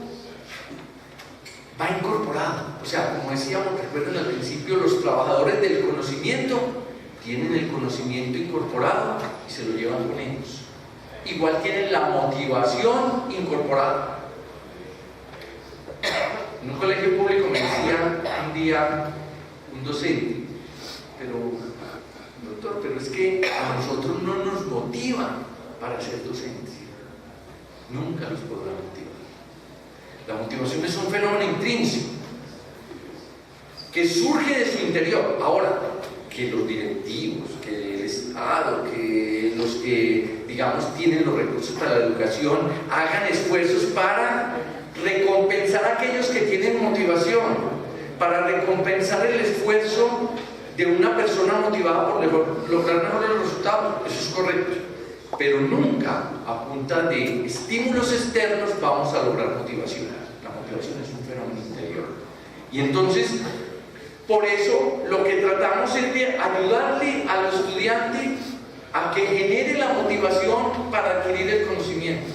va incorporado, o sea, como decíamos, recuerden al principio, los trabajadores del conocimiento tienen el conocimiento incorporado y se lo llevan con ellos. Igual tienen la motivación incorporada. En un colegio público me decía un día un docente, pero doctor, pero es que a nosotros no nos motivan para ser docentes. Nunca los podrá motivar. La motivación es un fenómeno intrínseco que surge de su interior. Ahora, que los directivos, que el Estado, que los que, digamos, tienen los recursos para la educación, hagan esfuerzos para recompensar a aquellos que tienen motivación, para recompensar el esfuerzo de una persona motivada por lograr mejores resultados. Eso es correcto. Pero nunca a punta de estímulos externos vamos a lograr motivación. La motivación es un fenómeno interior. Y entonces, por eso, lo que tratamos es de ayudarle al estudiante a que genere la motivación para adquirir el conocimiento,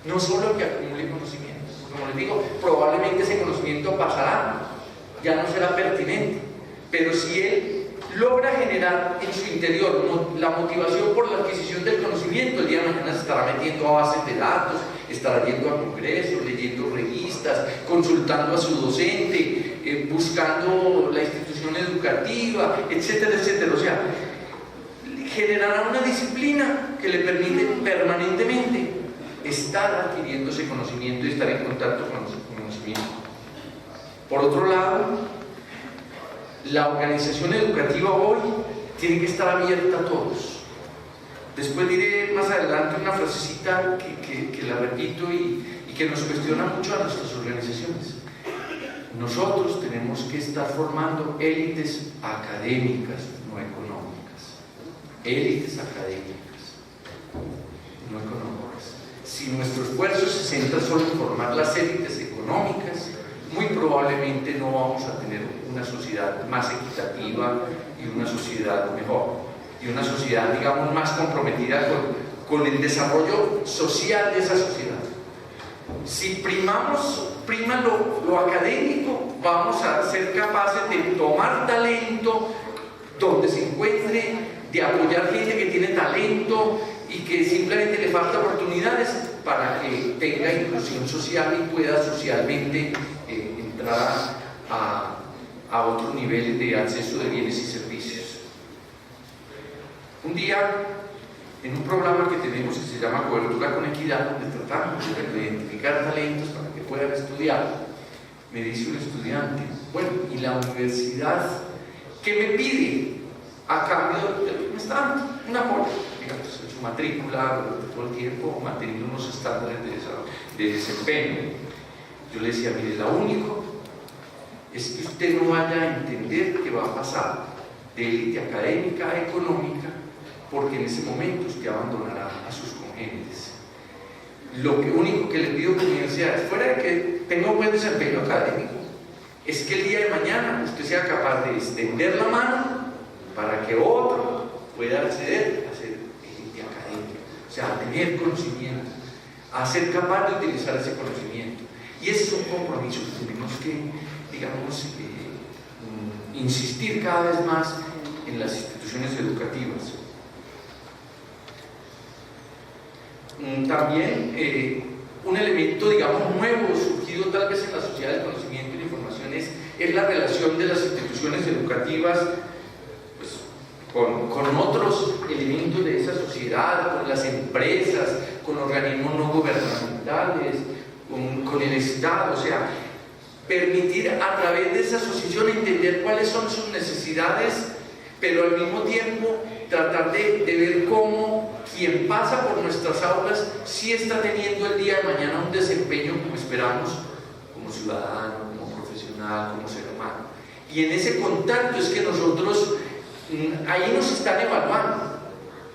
no solo que acumule conocimiento. Como les digo, probablemente ese conocimiento pasará, ya no será pertinente, pero si él logra generar en su interior la motivación por la adquisición del conocimiento, el día de mañana se estará metiendo a bases de datos, estará yendo a congresos, leyendo revistas, consultando a su docente, buscando la institución educativa, etcétera, etcétera. O sea, generará una disciplina que le permite permanentemente estar adquiriendo ese conocimiento y estar en contacto con ese conocimiento. Por otro lado, la organización educativa hoy tiene que estar abierta a todos. Después diré más adelante una frasecita que la repito y que nos cuestiona mucho a nuestras organizaciones. Nosotros tenemos que estar formando élites académicas, no económicas. Élites académicas, no económicas. Si nuestro esfuerzo se centra solo en formar las élites económicas, muy probablemente no vamos a tener una sociedad más equitativa y una sociedad mejor, y una sociedad, digamos, más comprometida con el desarrollo social de esa sociedad. Si prima lo académico, vamos a ser capaces de tomar talento donde se encuentre, de apoyar gente que tiene talento y que simplemente le falta oportunidades para que tenga inclusión social y pueda socialmente entrar a otros niveles de acceso de bienes y servicios. Un día, en un programa que tenemos que se llama Cobertura con Equidad, donde tratamos de identificar talentos para que puedan estudiar, me dice un estudiante, bueno, ¿y la universidad qué me pide a cambio de lo que me está dando? Un apoyo, digamos, en su matrícula, durante todo el tiempo, manteniendo unos estándares de desempeño. Yo le decía, mire, lo único es que usted no vaya a entender que va a pasar de élite académica a económica, porque en ese momento usted abandonará a sus congéneres. Lo único que le pido como universidad, fuera de que tenga un buen desempeño académico, es que el día de mañana usted sea capaz de extender la mano para que otro pueda acceder a ser élite académica, o sea, a tener conocimiento, a ser capaz de utilizar ese conocimiento. Y ese es un compromiso que tenemos que, digamos, insistir cada vez más en las instituciones educativas. También un elemento, digamos, nuevo, surgido tal vez en la sociedad del conocimiento y la información es la relación de las instituciones educativas pues, con otros elementos de esa sociedad, con las empresas, con organismos no gubernamentales, con el Estado. O sea, permitir a través de esa asociación entender cuáles son sus necesidades, pero al mismo tiempo tratar de ver cómo quien pasa por nuestras aulas sí está teniendo el día de mañana un desempeño como esperamos, como ciudadano, como profesional, como ser humano. Y en ese contacto es que nosotros, ahí nos están evaluando.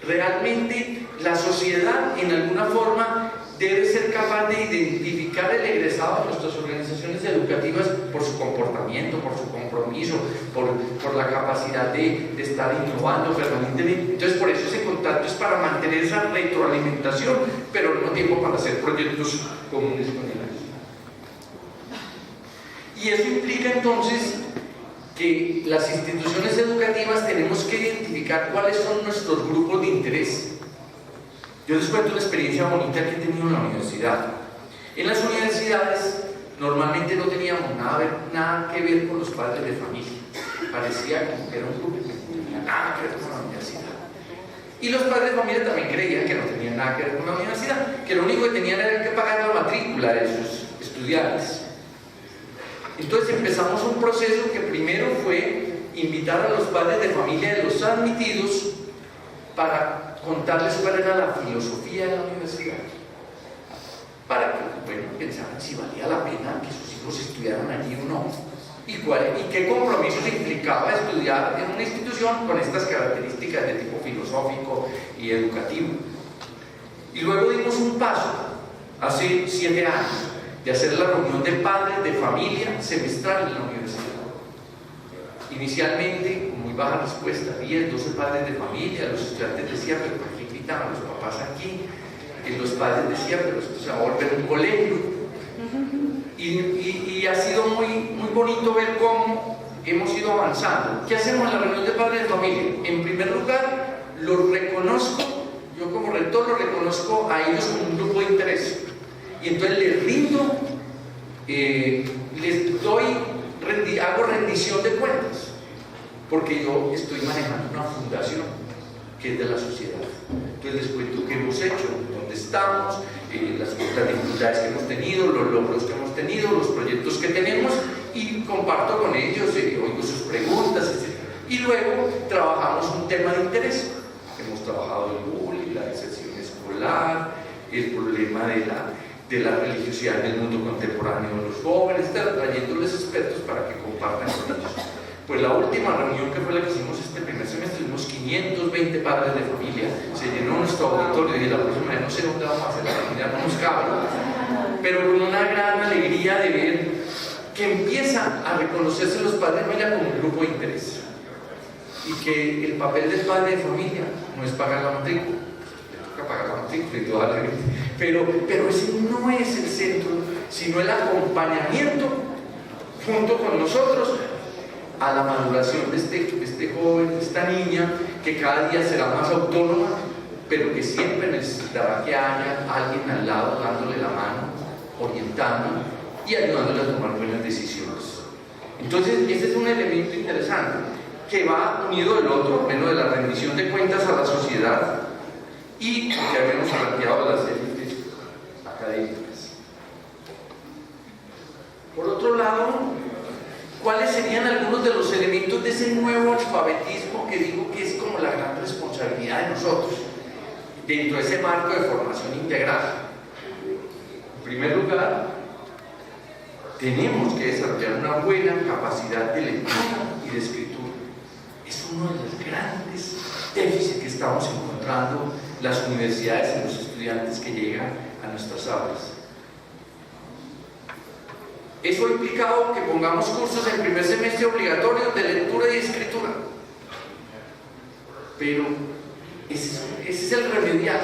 Realmente la sociedad en alguna forma debe ser capaz de identificar el egresado de nuestras organizaciones educativas por su comportamiento, por su compromiso, por la capacidad de estar innovando permanentemente. Entonces, por eso ese contacto es para mantener esa retroalimentación, pero al mismo tiempo para hacer proyectos comunes con ellos. Y eso implica entonces que las instituciones educativas tenemos que identificar cuáles son nuestros grupos de interés. Yo les cuento una experiencia bonita que he tenido en la universidad. En las universidades normalmente no teníamos nada que ver con los padres de familia. Parecía como que era un grupo que no tenía nada que ver con la universidad. Y los padres de familia también creían que no tenían nada que ver con la universidad, que lo único que tenían era que pagar la matrícula de sus estudiantes. Entonces empezamos un proceso que primero fue invitar a los padres de familia de los admitidos para contarles cuál era la filosofía de la universidad, para que, bueno, pensaran si valía la pena que sus hijos estudiaran allí o no, y qué compromisos implicaba estudiar en una institución con estas características de tipo filosófico y educativo. Y luego dimos un paso, hace 7 años, de hacer la reunión de padres de familia semestral en la universidad. Inicialmente, con muy baja respuesta, 10, 12 padres de familia, los estudiantes decían, pero ¿por qué invitan a los papás aquí? Y los padres decían, pero esto se va a volver un colegio. Y ha sido muy bonito ver cómo hemos ido avanzando. ¿Qué hacemos en la reunión de padres de familia? En primer lugar, los reconozco, yo como rector los reconozco a ellos como un grupo de interés. Y entonces les rindo, les doy, hago rendición de cuentas, porque yo estoy manejando una fundación que es de la sociedad. Entonces les cuento qué hemos hecho, dónde estamos, las dificultades que hemos tenido, los logros que hemos tenido, los proyectos que tenemos, y comparto con ellos, oigo sus preguntas, etc. Y luego trabajamos un tema de interés. Hemos trabajado el bullying, la deserción escolar, el problema de la religiosidad del mundo contemporáneo de los jóvenes, trayéndoles expertos para que compartan con ellos. Pues la última reunión, que fue la que hicimos este primer semestre, tuvimos 520 padres de familia, se llenó nuestro auditorio y la próxima vez no sé dónde vamos a hacer la familia, no nos cabe, pero con una gran alegría de ver que empiezan a reconocerse los padres de familia como un grupo de interés, y que el papel del padre de familia no es pagar la matrícula, pagar la matrícula indudablemente, pero ese no es el centro, sino el acompañamiento junto con nosotros a la maduración de este joven, de esta niña, que cada día será más autónoma, pero que siempre necesitará que haya alguien al lado dándole la mano, orientando y ayudándole a tomar buenas decisiones. Entonces, ese es un elemento interesante que va unido del otro, menos de la rendición de cuentas a la sociedad, y que habíamos planteado las élites académicas. Por otro lado, ¿cuáles serían algunos de los elementos de ese nuevo alfabetismo que digo que es como la gran responsabilidad de nosotros dentro de ese marco de formación integral? En primer lugar, tenemos que desarrollar una buena capacidad de lectura y de escritura. Es uno de los grandes déficits que estamos encontrando las universidades y los estudiantes que llegan a nuestras aulas. Eso ha implicado que pongamos cursos en primer semestre obligatorios de lectura y escritura, pero ese es el remedial.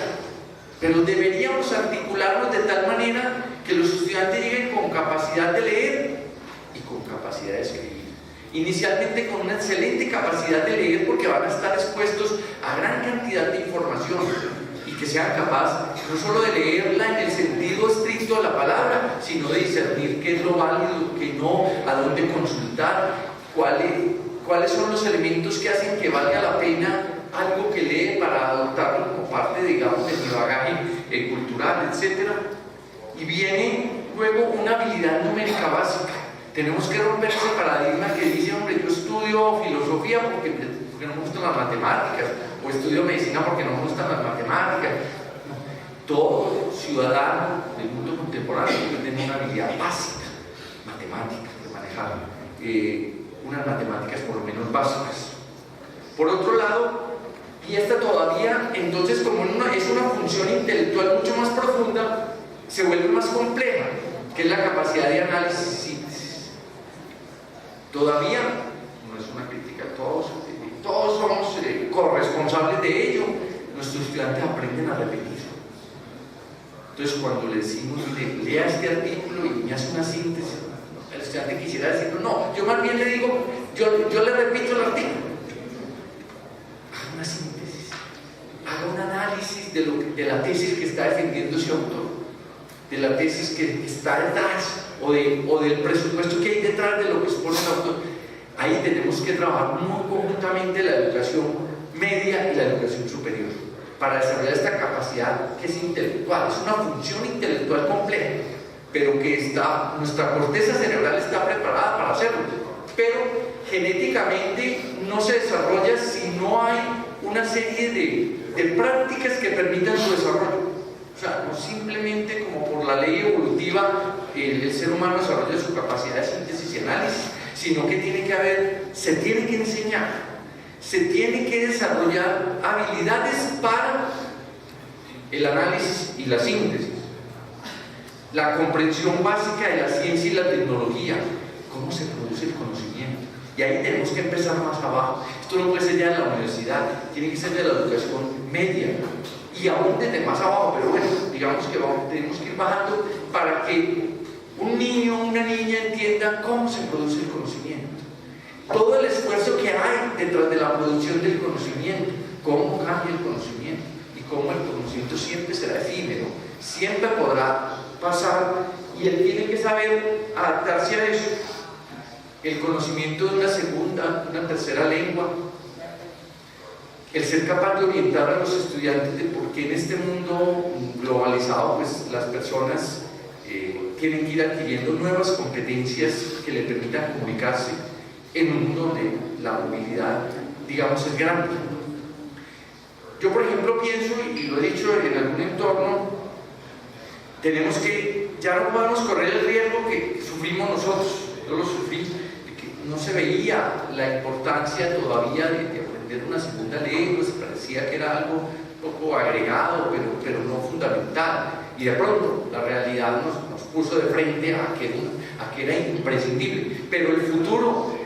Pero deberíamos articularnos de tal manera que los estudiantes lleguen con capacidad de leer y con capacidad de escribir. Inicialmente con una excelente capacidad de leer, porque van a estar expuestos a gran cantidad de información, y que sean capaces no solo de leerla en el sentido estricto de la palabra, sino de discernir qué es lo válido, qué no, a dónde consultar, cuáles son los elementos que hacen que valga la pena algo que lee para adoptarlo como parte, digamos, de mi bagaje cultural, etc. Y viene luego una habilidad numérica básica, Tenemos que romper ese paradigma que dice, hombre, yo estudio filosofía porque no me gustan las matemáticas, o estudio medicina porque no me gustan las matemáticas. Todo ciudadano del mundo contemporáneo debe tener una habilidad básica, matemática, de manejar unas matemáticas por lo menos básicas. Por otro lado, y esta todavía, entonces, como es una función intelectual mucho más profunda, se vuelve más compleja, que es la capacidad de análisis y síntesis. Todavía, no es una crítica, todos somos corresponsables de ello. Nuestros estudiantes aprenden a repetir. Entonces, cuando le decimos, mire, lea este artículo y me hace una síntesis, el estudiante quisiera decir, no, yo más bien le digo, yo le repito el artículo. Haga una síntesis, haga un análisis de la tesis que está defendiendo ese autor, de la tesis que está detrás, o del presupuesto que hay detrás de lo que expone el autor. Ahí tenemos que trabajar muy conjuntamente la educación media y la educación superior, para desarrollar esta capacidad que es intelectual, es una función intelectual compleja, pero que nuestra corteza cerebral está preparada para hacerlo, pero genéticamente no se desarrolla si no hay una serie de prácticas que permitan su desarrollo. O sea, no simplemente como por la ley evolutiva el ser humano desarrolla su capacidad de síntesis y análisis, sino que se tiene que enseñar. Se tiene que desarrollar habilidades para el análisis y la síntesis, la comprensión básica de la ciencia y la tecnología, cómo se produce el conocimiento. Y ahí tenemos que empezar más abajo. Esto no puede ser ya de la universidad, tiene que ser de la educación media y aún desde más abajo, pero bueno, digamos que tenemos que ir bajando para que un niño o una niña entienda cómo se produce el conocimiento. Todo el esfuerzo que hay detrás de la producción del conocimiento, cómo cambia el conocimiento y cómo el conocimiento siempre será efímero, siempre podrá pasar y él tiene que saber adaptarse a eso. El conocimiento de una segunda, una tercera lengua, el ser capaz de orientar a los estudiantes de por qué en este mundo globalizado pues las personas tienen que ir adquiriendo nuevas competencias que le permitan comunicarse en un mundo donde la movilidad, digamos, es grande. Yo, por ejemplo, pienso, y lo he dicho en algún entorno, ya no podemos correr el riesgo que sufrimos nosotros. Yo lo sufrí, de que no se veía la importancia todavía de aprender una segunda lengua, se parecía que era algo un poco agregado, pero no fundamental. Y de pronto la realidad nos puso de frente a que era imprescindible. Pero el futuro,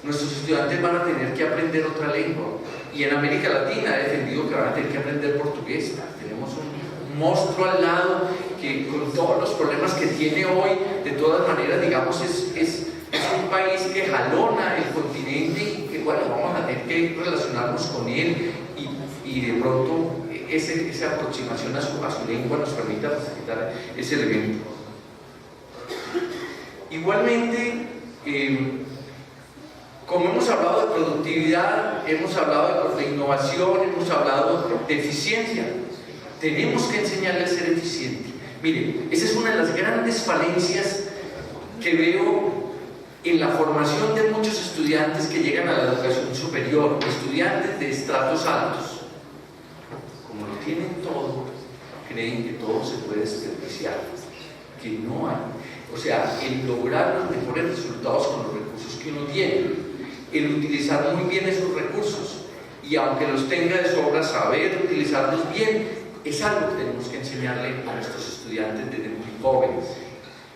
nuestros estudiantes van a tener que aprender otra lengua. Y en América Latina he defendido que van a tener que aprender portugués. Tenemos un monstruo al lado que, con todos los problemas que tiene hoy, de todas maneras, digamos, es un país que jalona el continente y que, bueno, vamos a tener que relacionarnos con él y de pronto esa aproximación a su lengua nos permita facilitar ese elemento. Igualmente, como hemos hablado de productividad, hemos hablado de innovación, hemos hablado de eficiencia, tenemos que enseñarle a ser eficiente. Miren, esa es una de las grandes falencias que veo en la formación de muchos estudiantes que llegan a la educación superior, estudiantes de estratos altos. Como lo tienen todo, creen que todo se puede desperdiciar, que no hay. O sea, el lograr los mejores resultados con los recursos que uno tiene, el utilizar muy bien esos recursos y aunque los tenga de sobra, saber utilizarlos bien, es algo que tenemos que enseñarle a nuestros estudiantes desde muy jóvenes.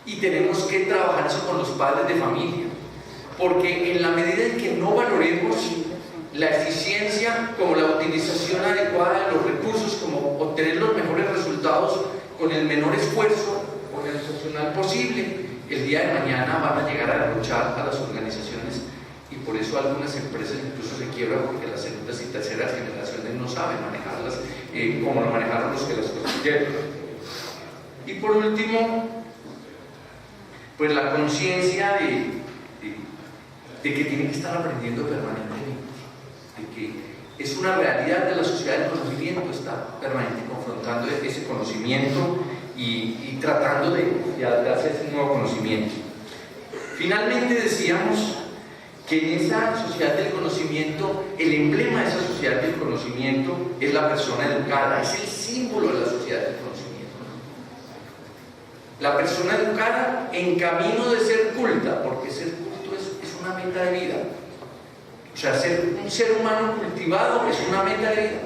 Y tenemos que trabajar eso con los padres de familia, porque en la medida en que no valoremos la eficiencia como la utilización adecuada de los recursos, como obtener los mejores resultados con el menor esfuerzo organizacional posible, el día de mañana van a llegar a derrochar a las organizaciones y por eso algunas empresas incluso se quiebran porque las segundas y terceras generaciones no saben manejarlas como lo manejaron los que las construyeron. Y por último, pues la conciencia de que tienen que estar aprendiendo permanentemente, de que es una realidad de la sociedad del conocimiento, está permanentemente confrontando ese conocimiento y tratando de adaptarse a ese nuevo conocimiento. Finalmente decíamos que en esa sociedad del conocimiento, el emblema de esa sociedad del conocimiento es la persona educada, es el símbolo de la sociedad del conocimiento. La persona educada en camino de ser culta, porque ser culto es una meta de vida. O sea, ser un ser humano cultivado es una meta de vida.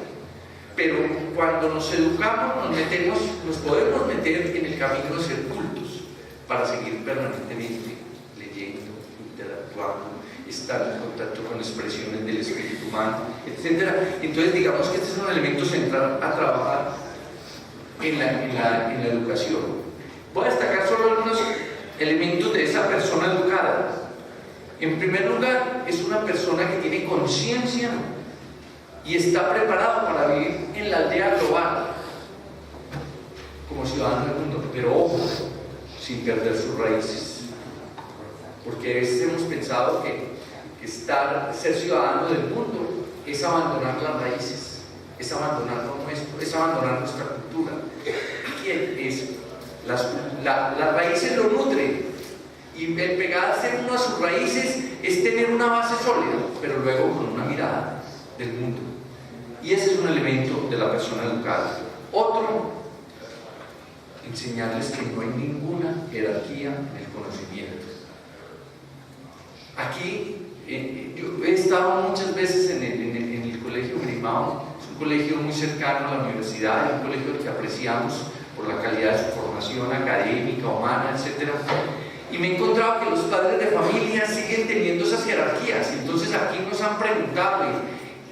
Pero cuando nos educamos, nos podemos meter en el camino de ser cultos para seguir permanentemente leyendo, interactuando, estar en contacto con expresiones del espíritu humano, etc. Entonces, digamos que este es un elemento central a trabajar en la educación. Voy a destacar solo algunos elementos de esa persona educada. En primer lugar, es una persona que tiene conciencia y está preparado para vivir en la aldea global como ciudadano del mundo, pero ojo, sin perder sus raíces, porque a veces hemos pensado que ser ciudadano del mundo es abandonar las raíces, es abandonar lo nuestro, es abandonar nuestra cultura. ¿Qué es? Las raíces lo nutren, y el pegarse uno a sus raíces es tener una base sólida, pero luego con una mirada del mundo. Y ese es un elemento de la persona educada. Otro, enseñarles que no hay ninguna jerarquía en el conocimiento. Aquí, yo he estado muchas veces en el colegio Grimao, es un colegio muy cercano a la universidad, es un colegio que apreciamos por la calidad de su formación académica, humana, etc. Y me he encontrado que los padres de familia siguen teniendo esas jerarquías. Entonces aquí nos han preguntado,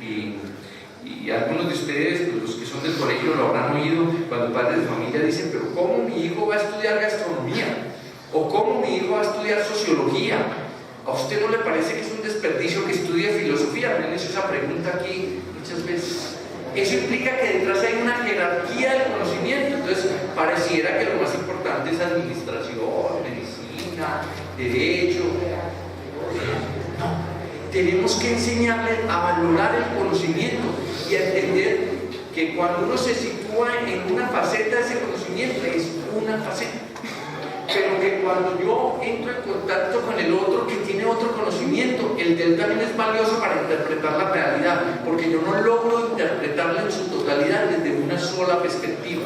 y algunos de ustedes, pues los que son del colegio, lo habrán oído, cuando padres de familia dicen: pero ¿cómo mi hijo va a estudiar gastronomía? ¿O cómo mi hijo va a estudiar sociología? ¿A usted no le parece que es un desperdicio que estudie filosofía? Me han hecho esa pregunta aquí muchas veces. Eso implica que detrás hay una jerarquía del conocimiento. Entonces pareciera que lo más importante es administración, medicina, derecho. No. Tenemos que enseñarle a valorar el conocimiento y a entender que cuando uno se sitúa en una faceta de ese conocimiento, es una faceta. Pero que cuando yo entro en contacto con el otro que tiene otro conocimiento, el de él también es valioso para interpretar la realidad, porque yo no logro interpretarla en su totalidad desde una sola perspectiva.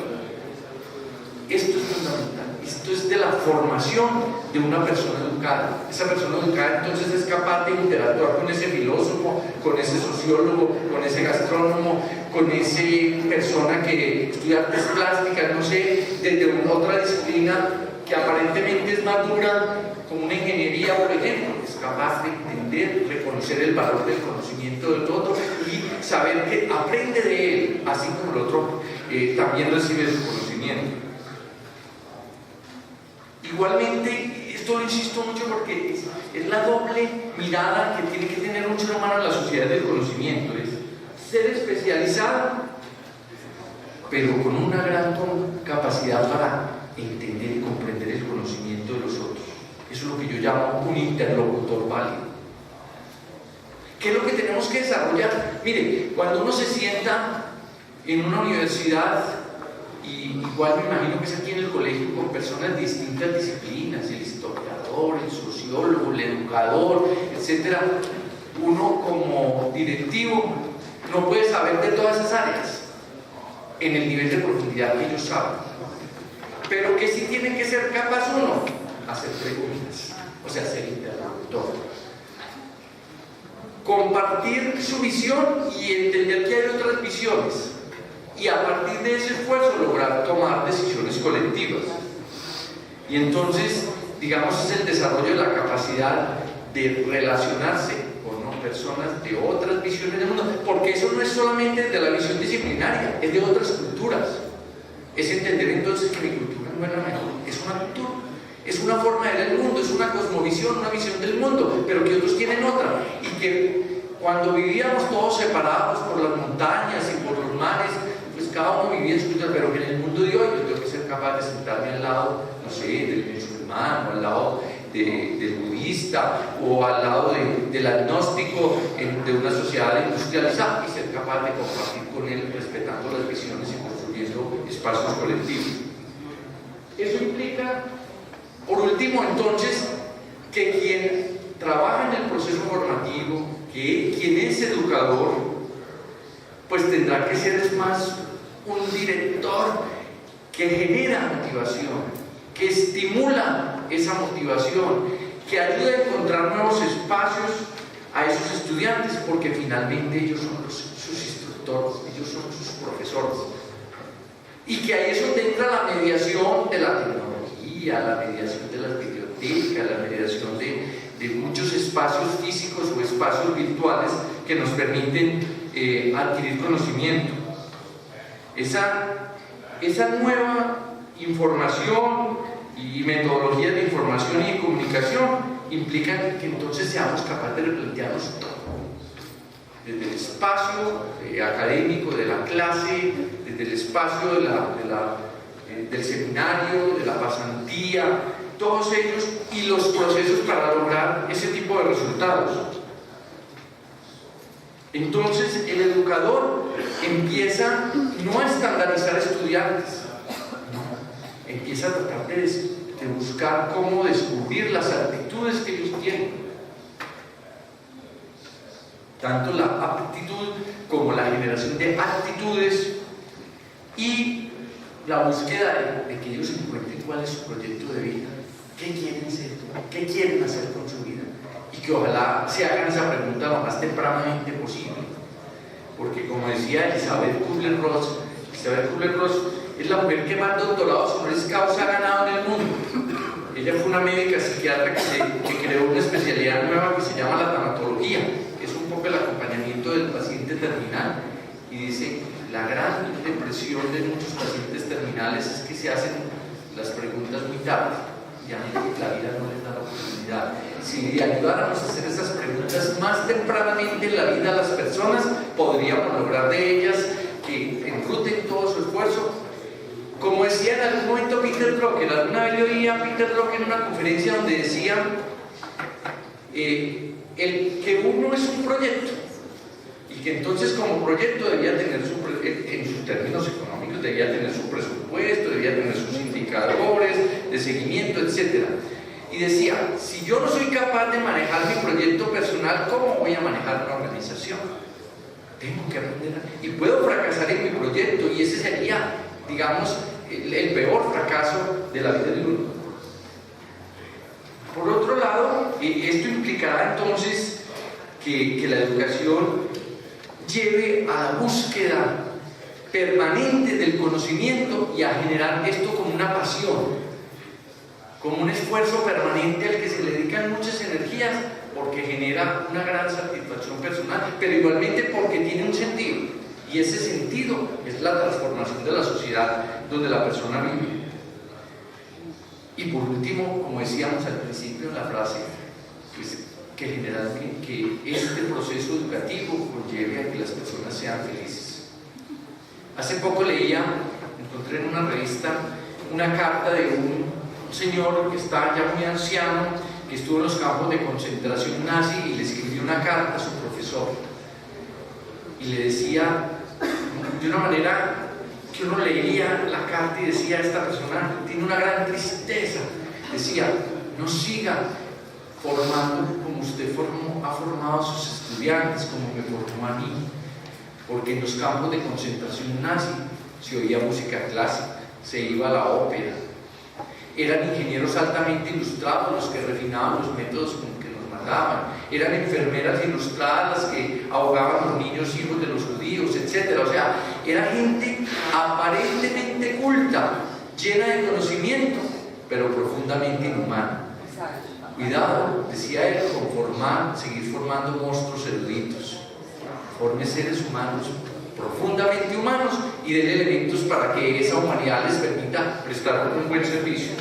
Esto es fundamental. Esto es de la formación de una persona educada. Esa persona educada entonces es capaz de interactuar con ese filósofo, con ese sociólogo, con ese gastrónomo, con esa persona que estudia artes plásticas, no sé, desde otra disciplina que aparentemente es más dura, como una ingeniería, por ejemplo. Es capaz de entender, reconocer el valor del conocimiento del otro y saber que aprende de él, así como el otro también recibe su conocimiento. Igualmente, esto lo insisto mucho porque es la doble mirada que tiene que tener un ser humano en la sociedad del conocimiento: es ser especializado, pero con una gran capacidad para entender y comprender el conocimiento de los otros. Eso es lo que yo llamo un interlocutor válido. ¿Qué es lo que tenemos que desarrollar? Mire, cuando uno se sienta en una universidad, y igual me imagino que es aquí en el colegio, con personas de distintas disciplinas, el historiador, el sociólogo, el educador, etc., uno como directivo no puede saber de todas esas áreas en el nivel de profundidad que ellos saben, pero que sí tiene que ser capaz uno hacer preguntas, o sea, ser interlocutor, compartir su visión y entender que hay otras visiones, y a partir de ese esfuerzo lograr tomar decisiones colectivas. Y entonces, digamos, es el desarrollo de la capacidad de relacionarse con personas de otras visiones del mundo, porque eso no es solamente de la visión disciplinaria, es de otras culturas. Es entender entonces que mi cultura no es la mejor, es una cultura, es una forma de ver el mundo, es una cosmovisión, una visión del mundo, pero que otros tienen otra, y que cuando vivíamos todos separados por las montañas y por los mares, pues cada uno vivía en su cultura, pero que en el mundo de hoy yo tengo que ser capaz de sentarme al lado, no sé, del musulmán, o al lado del budista, o al lado del agnóstico de una sociedad industrializada, y ser capaz de compartir con él, respetando las visiones y construyendo espacios colectivos. Eso implica, por último, entonces, que quien trabaja en el proceso formativo, que quien es educador, pues tendrá que ser es más un director que genera motivación, que estimula esa motivación, que ayuda a encontrar nuevos espacios a esos estudiantes, porque finalmente ellos son sus instructores, ellos son sus profesores. Y que ahí es donde entra la mediación de la tecnología, la mediación de las bibliotecas, la mediación de muchos espacios físicos o espacios virtuales que nos permiten adquirir conocimiento. Esa nueva información y metodología de información y de comunicación implican que entonces seamos capaces de replantearnos todo, desde el espacio académico de la clase, desde el espacio del seminario, de la pasantía, todos ellos y los procesos para lograr ese tipo de resultados. Entonces el educador empieza no a estandarizar estudiantes, no, empieza a tratar de buscar cómo descubrir las actitudes que ellos tienen, tanto la aptitud como la generación de actitudes y la búsqueda de que ellos encuentren cuál es su proyecto de vida, qué quieren ser, qué quieren hacer con su vida, y que ojalá se hagan esa pregunta lo más tempranamente posible, porque como decía Elizabeth Kubler-Ross es la mujer que más doctorados honoris causa ha ganado en el mundo. Ella fue una médica psiquiatra que creó una especialidad nueva que se llama la tanatología, que es un poco el acompañamiento del paciente terminal, y dice: la gran depresión de muchos pacientes terminales es que se hacen las preguntas muy tarde, ya la vida no les da la oportunidad. Si ayudáramos a hacer esas preguntas más tempranamente en la vida a las personas, podríamos lograr de ellas que enruten todo su esfuerzo. Como decía en algún momento Peter Drucker, alguna vez yo oí a Peter Drucker en una conferencia donde decía que uno es un proyecto, y que entonces como proyecto debía tener en sus términos económicos, debía tener su presupuesto, debía tener sus indicadores de seguimiento, etc. Y decía: si yo no soy capaz de manejar mi proyecto personal, ¿cómo voy a manejar una organización? Tengo que aprender y puedo fracasar en mi proyecto, y ese sería, digamos, el peor fracaso de la vida de uno. Por otro lado, esto implicará entonces que la educación lleve a la búsqueda permanente del conocimiento y a generar esto como una pasión, como un esfuerzo permanente al que se le dedican muchas energías, porque genera una gran satisfacción personal, pero igualmente porque tiene un sentido. Y ese sentido es la transformación de la sociedad donde la persona vive. Y por último, como decíamos al principio de la frase, pues, que este proceso educativo conlleve a que las personas sean felices. Hace poco encontré en una revista una carta de un señor que está ya muy anciano, que estuvo en los campos de concentración nazi, y le escribió una carta a su profesor. Y le decía, de una manera que uno leía la carta y decía: esta persona tiene una gran tristeza. Decía: no siga formando como usted ha formado a sus estudiantes, como me formó a mí, porque en los campos de concentración nazi se oía música clásica, se iba a la ópera, eran ingenieros altamente ilustrados los que refinaban los métodos con que nos mataban, eran enfermeras ilustradas las que ahogaban a los niños hijos de los judíos, etc. O sea, era gente aparentemente culta, llena de conocimiento, pero profundamente inhumana. Cuidado, decía él, con seguir formando monstruos eruditos. Forme seres humanos profundamente humanos y den elementos para que esa humanidad les permita prestar un buen servicio.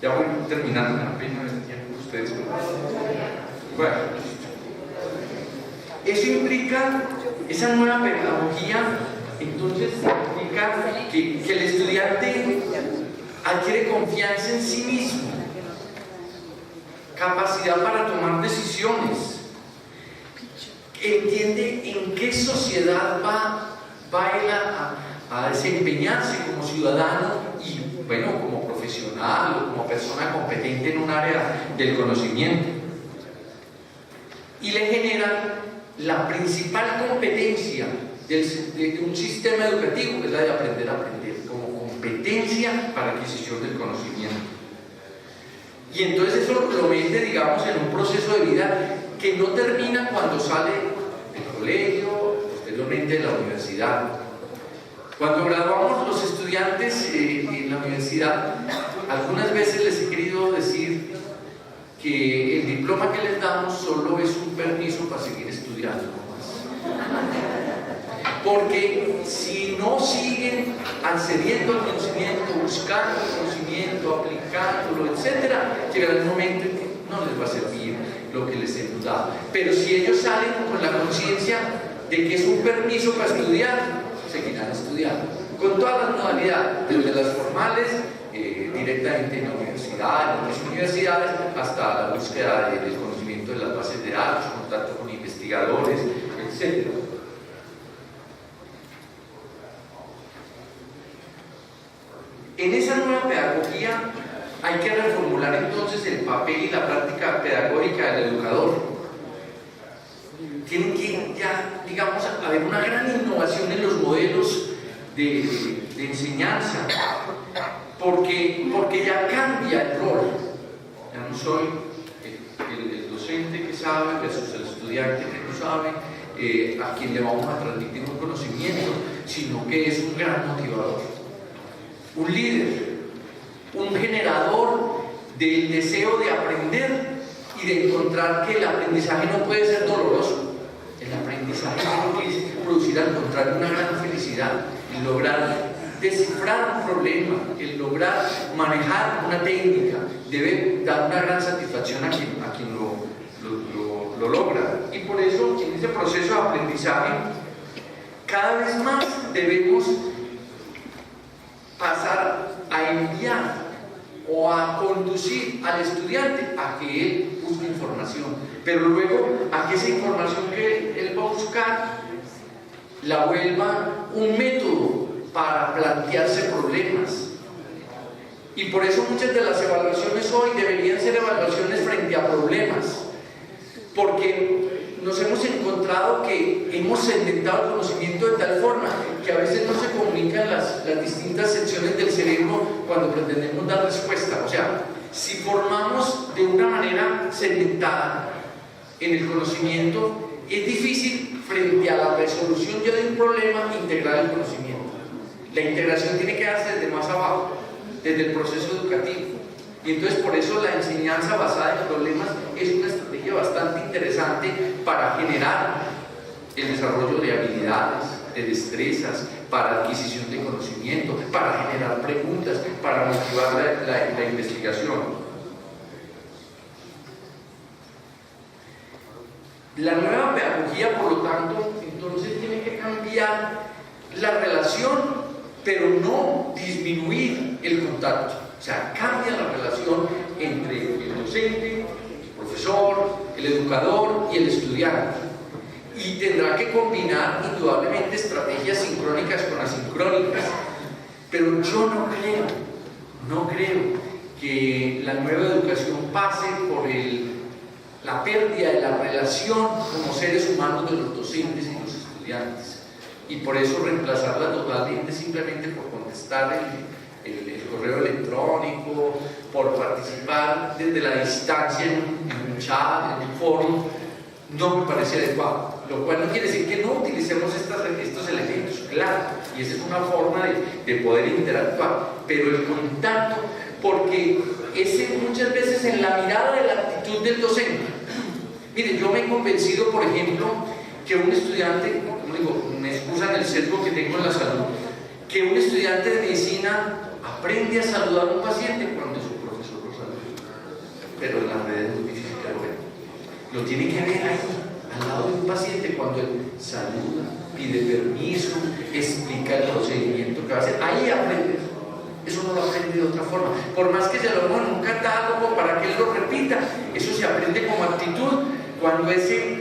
Ya voy terminando, me da pena este tiempo ustedes. Bueno, eso implica, esa nueva pedagogía, entonces implica que el estudiante adquiere confianza en sí mismo, capacidad para tomar decisiones, entiende en qué sociedad va él a desempeñarse como ciudadano, y bueno, como profesional o como persona competente en un área del conocimiento. Y le generan la principal competencia de un sistema educativo, que es la de aprender a aprender, como competencia para adquisición del conocimiento. Y entonces eso lo mete, digamos, en un proceso de vida que no termina cuando sale del colegio, posteriormente de la universidad. Cuando graduamos los estudiantes en la universidad, algunas veces les he querido decir que el diploma que les damos solo es un permiso para seguir estudiando, no más. Porque si no siguen accediendo al conocimiento, buscando el conocimiento, aplicándolo, etc., llegará un momento en que no les va a servir lo que les hemos dado. Pero si ellos salen con la conciencia de que es un permiso para estudiar, seguirán estudiando, con todas las modalidades, desde las formales, directamente en la universidad, en otras universidades, hasta la búsqueda del conocimiento de las bases de datos, contacto con investigadores, etc. En esa nueva pedagogía hay que reformular entonces el papel y la práctica pedagógica del educador. Tienen que ya, digamos, haber una gran innovación en los modelos de enseñanza, porque ya cambia el rol. Ya no soy el docente que sabe versus el estudiante que no sabe, a quien le vamos a transmitir un conocimiento, sino que es un gran motivador, un líder, un generador del deseo de aprender y de encontrar que el aprendizaje no puede ser doloroso. El aprendizaje tiene que producir al contrario una gran felicidad, el lograr descifrar un problema, el lograr manejar una técnica, debe dar una gran satisfacción a quien lo logra. Y por eso, en ese proceso de aprendizaje, cada vez más debemos pasar a enviar o a conducir al estudiante a que él busque información, pero luego a que esa información que él va a buscar la vuelva un método para plantearse problemas. Y por eso muchas de las evaluaciones hoy deberían ser evaluaciones frente a problemas, porque nos hemos encontrado que hemos segmentado el conocimiento de tal forma que a veces no se comunican las distintas secciones del cerebro cuando pretendemos dar respuesta. O sea, si formamos de una manera segmentada en el conocimiento, es difícil frente a la resolución ya de un problema integrar el conocimiento. La integración tiene que darse desde más abajo, desde el proceso educativo. Y entonces por eso la enseñanza basada en problemas es una estrategia bastante interesante para generar el desarrollo de habilidades, de destrezas, para adquisición de conocimiento, para generar preguntas, para motivar la investigación. La nueva pedagogía, por lo tanto, entonces tiene que cambiar la relación, pero no disminuir el contacto. O sea, cambia la relación entre el docente, el profesor, el educador y el estudiante. Y tendrá que combinar indudablemente estrategias sincrónicas con asincrónicas. Pero yo no creo que la nueva educación pase por la pérdida de la relación como seres humanos de los docentes y los estudiantes. Y por eso reemplazarla totalmente simplemente por contestar el correo electrónico, por participar desde la distancia en un chat, en un foro, no me parece adecuado. Lo cual no quiere decir que no utilicemos estos elementos, claro, y esa es una forma de poder interactuar, pero el contacto, porque ese muchas veces en la mirada de la actitud del docente. Miren, yo me he convencido, por ejemplo, que un estudiante, como digo, me excusan el sesgo que tengo en la salud, que un estudiante de medicina aprende a saludar a un paciente cuando su profesor lo saluda, pero en las redes es muy difícil que lo vea. Lo tiene que ver ahí, al lado de un paciente, cuando él saluda, pide permiso, explica el procedimiento que va a hacer. Ahí aprende. Eso no lo aprende de otra forma. Por más que se lo ponga en un catálogo para que él lo repita, eso se aprende como actitud cuando ese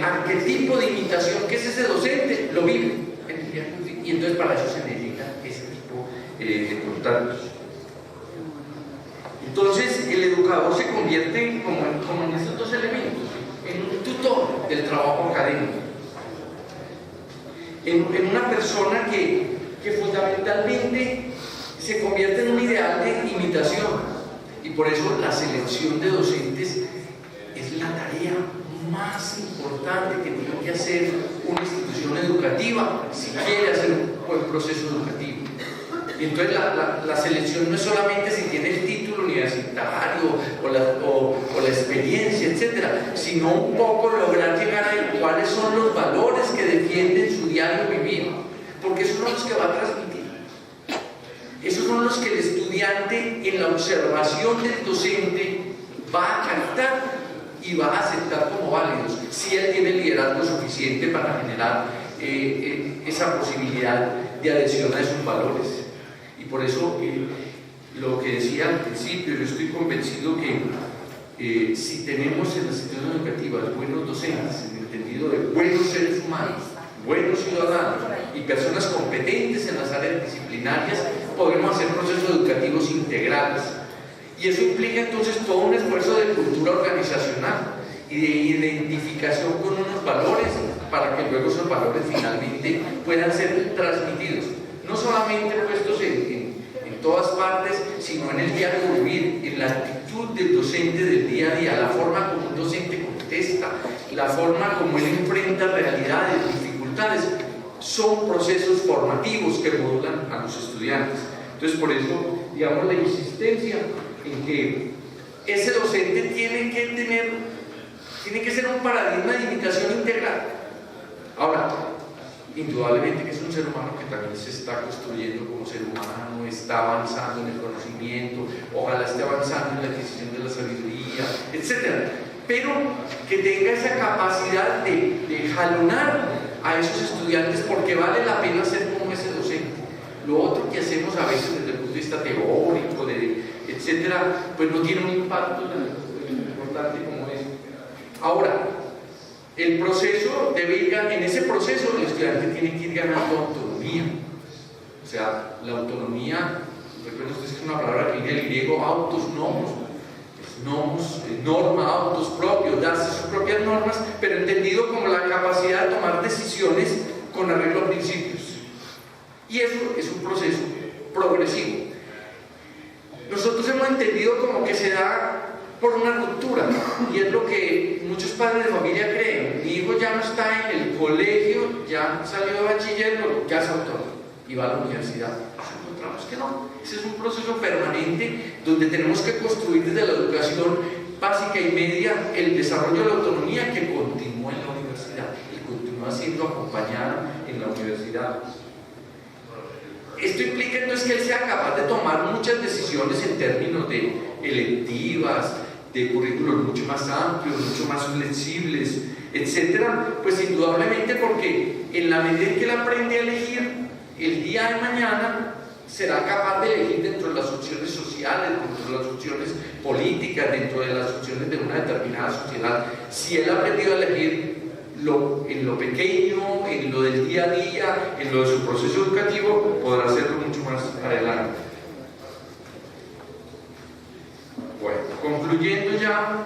arquetipo de imitación que es ese docente lo vive. Y entonces para eso se necesita ejecutarlos. Entonces, el educador se convierte como en estos dos elementos, en un tutor del trabajo académico, en una persona que fundamentalmente se convierte en un ideal de imitación. Y por eso la selección de docentes es la tarea más importante que tiene que hacer una institución educativa si quiere hacer un buen proceso educativo. Y entonces la selección no es solamente si tiene el título universitario o la experiencia, etcétera, sino un poco lograr llegar a cuáles son los valores que defienden su diario vivir, porque esos son los que va a transmitir. Esos son los que el estudiante, en la observación del docente, va a captar y va a aceptar como válidos, si él tiene el liderazgo suficiente para generar esa posibilidad de adhesión a esos valores. Y por eso, lo que decía al principio, yo estoy convencido que si tenemos en las instituciones educativas buenos docentes, en el entendido de buenos seres humanos, buenos ciudadanos y personas competentes en las áreas disciplinarias, podremos hacer procesos educativos integrales. Y eso implica entonces todo un esfuerzo de cultura organizacional y de identificación con unos valores para que luego esos valores finalmente puedan ser transmitidos, no solamente puestos en todas partes, sino en el diario vivir, en la actitud del docente del día a día, la forma como un docente contesta, la forma como él enfrenta realidades, dificultades. Son procesos formativos que modulan a los estudiantes. Entonces, por eso, digamos, la insistencia en que ese docente tiene que ser un paradigma de imitación integral. Ahora, indudablemente que es un ser humano que también se está construyendo como ser humano, está avanzando en el conocimiento, ojalá esté avanzando en la adquisición de la sabiduría, etc. Pero que tenga esa capacidad de jalonar a esos estudiantes, porque vale la pena ser como ese docente. Lo otro que hacemos a veces desde el punto de vista teórico, etcétera, pues no tiene un impacto tan importante como eso. Ahora, el proceso debe ir, en ese proceso el estudiante tiene que ir ganando autonomía. O sea, la autonomía, recuerden ustedes que es una palabra que viene del griego autos, nomos, norma, autos propios, darse sus propias normas, pero entendido como la capacidad de tomar decisiones con arreglo a principios. Y eso es un proceso progresivo. Nosotros hemos entendido como que se da por una ruptura, y es lo que muchos padres de familia creen. Mi hijo ya no está en el colegio, ya salió de bachiller, ya es autónomo y va a la universidad. Encontramos que no. Ese es un proceso permanente donde tenemos que construir desde la educación básica y media el desarrollo de la autonomía que continúa en la universidad y continúa siendo acompañada en la universidad. Esto implica entonces que él sea capaz de tomar muchas decisiones en términos de electivas, de currículos mucho más amplios, mucho más flexibles, etcétera, pues indudablemente porque en la medida en que él aprende a elegir, el día de mañana será capaz de elegir dentro de las opciones sociales, dentro de las opciones políticas, dentro de las opciones de una determinada sociedad. Si él ha aprendido a elegir en lo pequeño, en lo del día a día, en lo de su proceso educativo, podrá hacerlo mucho más adelante. Bueno, concluyendo ya,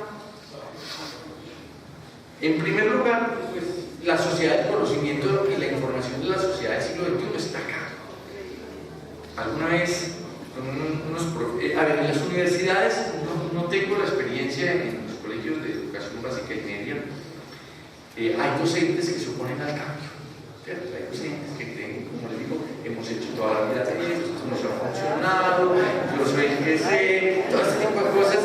en primer lugar, pues, la sociedad del conocimiento y la información de la sociedad del siglo XXI está acá. Alguna vez, en las universidades, no tengo la experiencia en los colegios de educación básica y media, hay docentes que se oponen al cambio, ¿cierto? Hay docentes que creen, como les digo, hemos hecho toda la vida esto nos ha funcionado, yo soy el que sé, todo este tipo de cosas,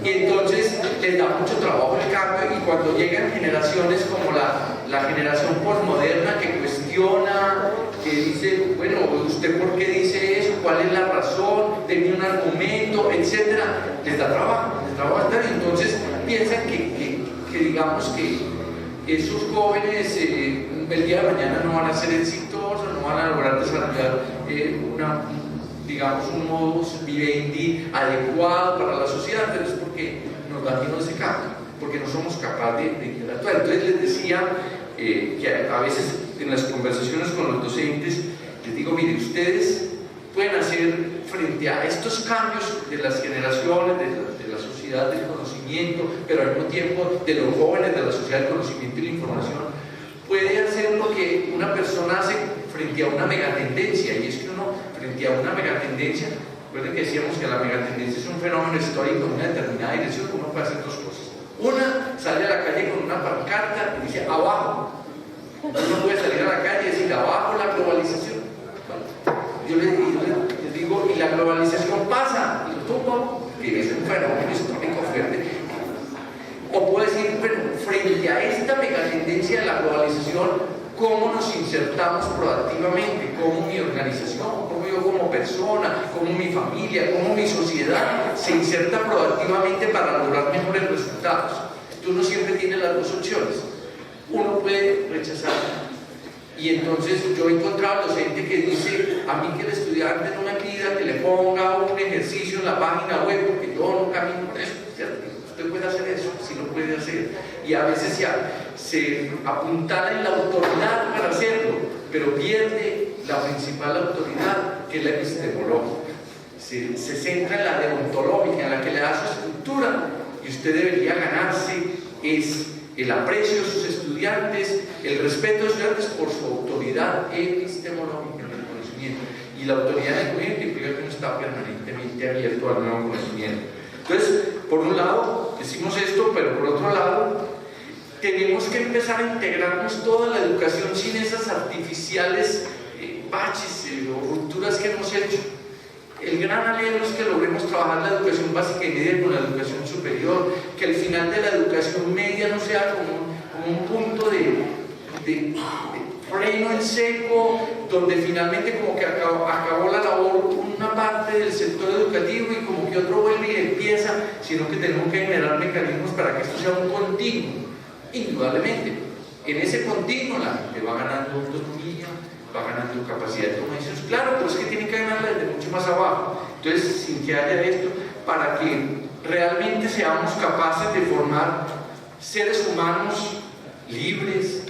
y entonces les da mucho trabajo el cambio, y cuando llegan generaciones como la generación postmoderna que cuestiona, que dice, bueno, ¿usted por qué dice eso? ¿Cuál es la razón? Denme un argumento, etcétera, les da trabajo, y entonces piensan que digamos que esos jóvenes el día de mañana no van a ser exitosos, no van a lograr desarrollar un modus vivendi adecuado para la sociedad, pero es porque nos da miedo ese cambio, porque no somos capaces de interactuar. Entonces les decía que a veces en las conversaciones con los docentes les digo, mire, ustedes pueden hacer cambios de las generaciones, de la sociedad del conocimiento, pero al mismo tiempo de los jóvenes de la sociedad del conocimiento y la información, puede hacer lo que una persona hace frente a una megatendencia, y es que uno, frente a una megatendencia, recuerden que decíamos que la megatendencia es un fenómeno histórico en una determinada dirección, uno puede hacer dos cosas. Una, sale a la calle con una pancarta y dice abajo. Uno puede salir a la calle y decir abajo la globalización. Yo les digo, y la globalización pasa, y lo tomo, que es un fenómeno histórico fuerte. O puedo decir, bueno, frente a esta megatendencia de la globalización, ¿cómo nos insertamos proactivamente? ¿Cómo mi organización, cómo yo como persona, cómo mi familia, cómo mi sociedad se inserta proactivamente para lograr mejores resultados? Entonces uno siempre tiene las dos opciones. Uno puede rechazar. Y entonces yo he encontrado docente que dice, a mí que el estudiante no me pida que le ponga un ejercicio en la página web porque yo no camino por eso, ¿cierto? Usted puede hacer eso, sí lo puede hacer. Y a veces se apuntala en la autoridad para hacerlo, pero pierde la principal autoridad, que es la epistemológica. Se centra en la deontológica, en la que le da su estructura, y usted debería ganarse es el aprecio de sus estudiantes, el respeto de sus estudiantes por su autoridad epistemológica en el conocimiento. Y la autoridad del conocimiento implica que uno está permanentemente abierto al nuevo conocimiento. Entonces, por un lado, decimos esto, pero por otro lado, tenemos que empezar a integrarnos toda la educación sin esas artificiales baches o rupturas que hemos hecho. El gran anhelo es que logremos trabajar la educación básica y media con la educación superior, que el final de la educación media no sea como un punto de freno en seco, donde finalmente como que acabó la labor una parte del sector educativo y como que otro vuelve y empieza, sino que tenemos que generar mecanismos para que esto sea un continuo. Indudablemente, en ese continuo la gente va ganando autonomía, va ganando capacidad de toma de decisiones. Claro, pero es que tiene que ganarla desde mucho más abajo. Entonces, sin que haya esto, para que realmente seamos capaces de formar seres humanos libres,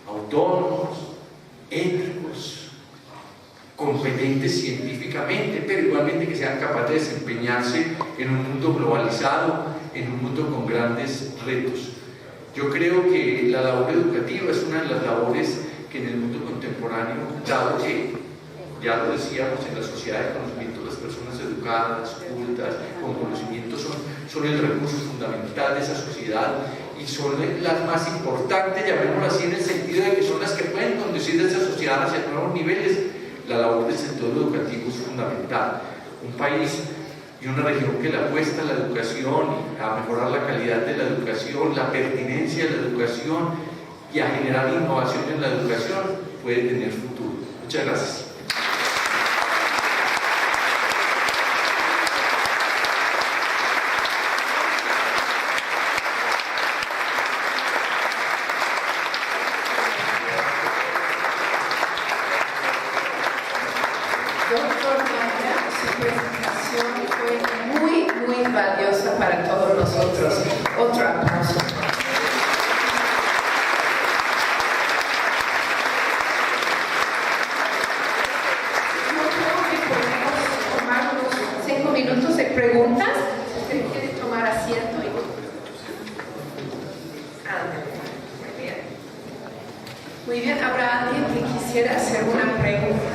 autónomos, éticos, competentes científicamente, pero igualmente que sean capaces de desempeñarse en un mundo globalizado, en un mundo con grandes retos. Yo creo que la labor educativa es una de las labores que en el mundo contemporáneo, dado que, ya lo decíamos, en la sociedad de conocimiento las personas educadas, cultas, con conocimiento son el recurso fundamental de esa sociedad y son las más importantes, llamémoslo así, en el sentido de que son las que pueden conducir a esa sociedad hacia nuevos niveles. La labor del sector educativo es fundamental. Un país y una región que le apuesta a la educación, a mejorar la calidad de la educación, la pertinencia de la educación y a generar innovación en la educación, puede tener futuro. Muchas gracias. Doctor Maya, su presentación fue muy valiosa para todos nosotros. Otro aplauso. Yo creo que podemos tomar unos 5 minutos de preguntas. Si usted quiere tomar asiento. Muy bien, ¿habrá alguien que quisiera hacer una pregunta?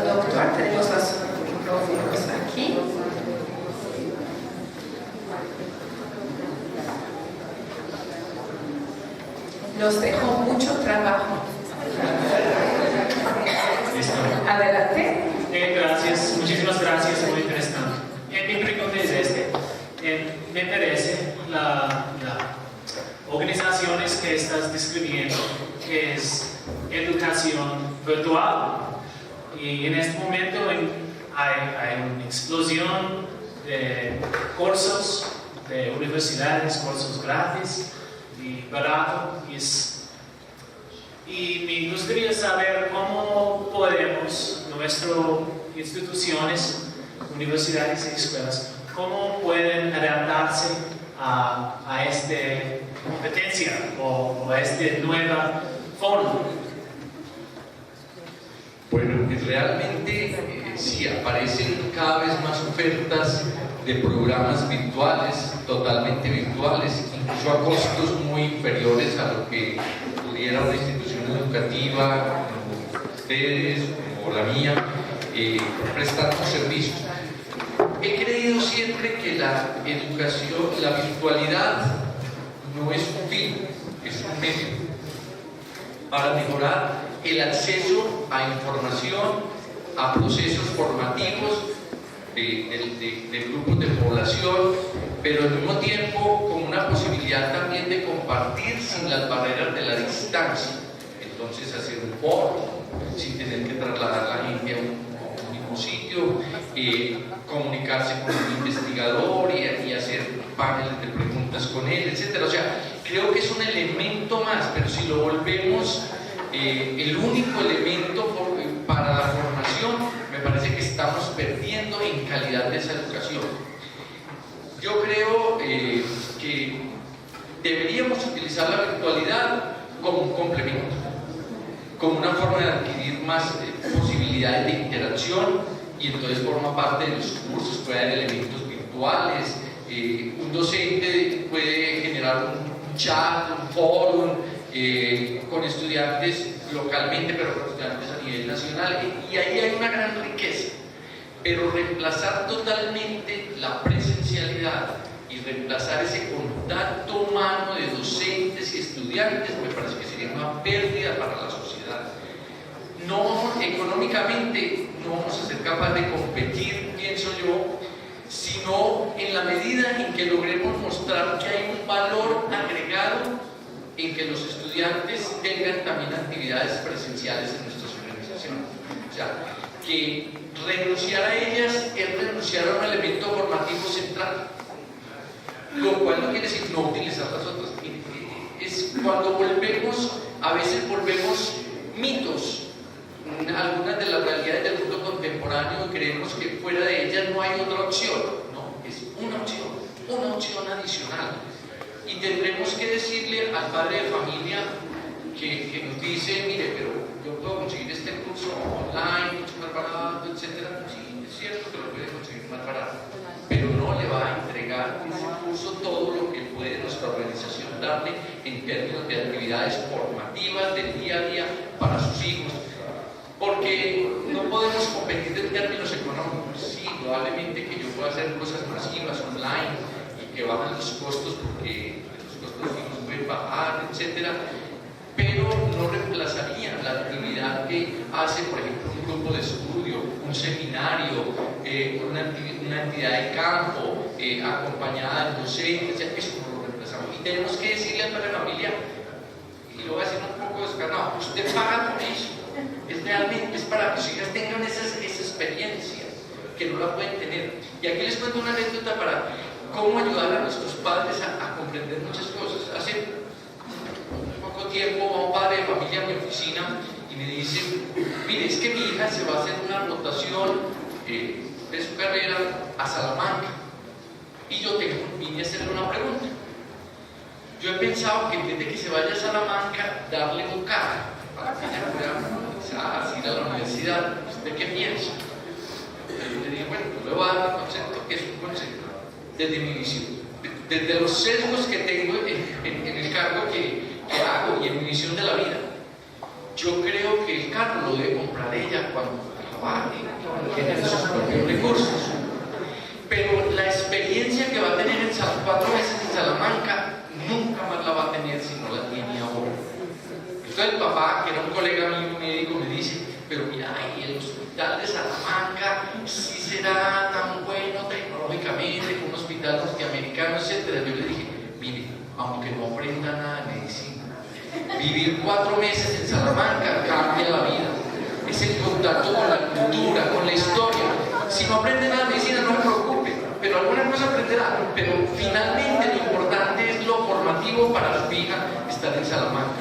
Doctor, tenemos los micrófonos aquí. Nos dejó mucho trabajo. Adelante. Gracias, muchísimas gracias, muy interesante. Mi pregunta es me parece las organizaciones que estás describiendo es educación virtual. Y en este momento hay una explosión de cursos de universidades, cursos gratis y baratos. Y me gustaría saber cómo podemos, nuestras instituciones, universidades y escuelas, cómo pueden adaptarse a esta competencia o a esta nueva forma. Bueno, realmente sí, aparecen cada vez más ofertas de programas virtuales, totalmente virtuales, incluso a costos muy inferiores a lo que pudiera una institución educativa como ustedes, como la mía, prestar sus servicios. He creído siempre que la educación, la virtualidad no es un fin, es un medio para mejorar el acceso a información, a procesos formativos de grupos de población, pero al mismo tiempo con una posibilidad también de compartir sin las barreras de la distancia. Entonces hacer un foro sin tener que trasladar a la gente a un mismo sitio, comunicarse con un investigador y hacer paneles de preguntas con él, etc. O sea, creo que es un elemento más, pero si lo volvemos el único elemento para la formación, me parece que estamos perdiendo en calidad de esa educación. Yo creo que deberíamos utilizar la virtualidad como un complemento, como una forma de adquirir más posibilidades de interacción, y entonces forma parte de los cursos, puede haber elementos virtuales, un docente puede generar un chat, un foro con estudiantes localmente, pero con estudiantes a nivel nacional, y ahí hay una gran riqueza. Pero reemplazar totalmente la presencialidad y reemplazar ese contacto humano de docentes y estudiantes me parece que sería una pérdida para la sociedad. No, económicamente no vamos a ser capaces de competir, pienso yo, sino en la medida en que logremos mostrar que hay un valor agregado en que los estudiantes tengan también actividades presenciales en nuestras organizaciones. O sea, que renunciar a ellas es renunciar a un elemento formativo central, lo cual no quiere decir no utilizar las otras. Es cuando volvemos, a veces volvemos mitos algunas de las realidades del mundo contemporáneo y creemos que fuera de ellas no hay otra opción. No, es una opción adicional. Y tendremos que decirle al padre de familia que nos dice, mire, pero yo puedo conseguir este curso online, mucho más barato, etc. Sí, es cierto que lo puede conseguir más barato, pero no le va a entregar ese curso todo lo que puede nuestra organización darle en términos de actividades formativas del día a día para sus hijos. Porque no podemos competir en términos económicos. Sí, probablemente que yo pueda hacer cosas masivas online y que bajan los costos porque los costos fijos pueden bajar, etc. Pero no reemplazaría la actividad que hace, por ejemplo, un grupo de estudio, un seminario, una actividad de campo, acompañada de docentes. Eso no lo reemplazamos. Y tenemos que decirle a toda la familia, y lo voy a decir un poco descarnado, usted paga por eso. Realmente es para que sus hijas tengan esa experiencia que no la pueden tener. Y aquí les cuento una anécdota para cómo ayudar a nuestros padres a comprender muchas cosas. Hace poco tiempo va un padre de familia a mi oficina y me dice, mire, es que mi hija se va a hacer una rotación de su carrera a Salamanca y yo vine a hacerle una pregunta. Yo he pensado que en vez de que se vaya a Salamanca, darle un carro para que ella pueda ir a la universidad. ¿Usted qué piensa? Yo le dije, bueno, yo le voy a dar un concepto que es un concepto desde mi visión, desde los sesgos que tengo en el cargo que hago y en mi visión de la vida. Yo creo que el carro lo debe comprar ella cuando trabaje, tiene sus propios recursos. Pero la experiencia que va a tener en 4 meses en Salamanca, nunca más la va a tener si no la tiene ahora. Entonces el papá, que era un colega mío médico, me dice, pero mira, y el hospital de Salamanca sí será tan bueno tecnológicamente como un hospital norteamericano, etc. Yo le dije, mire, aunque no aprenda nada de medicina, vivir 4 meses en Salamanca cambia la vida. Es el contacto con la cultura, con la historia. Si no aprende nada de medicina, no me preocupe, pero alguna cosa aprenderá. Pero finalmente lo importante es lo formativo para su hija estar en Salamanca.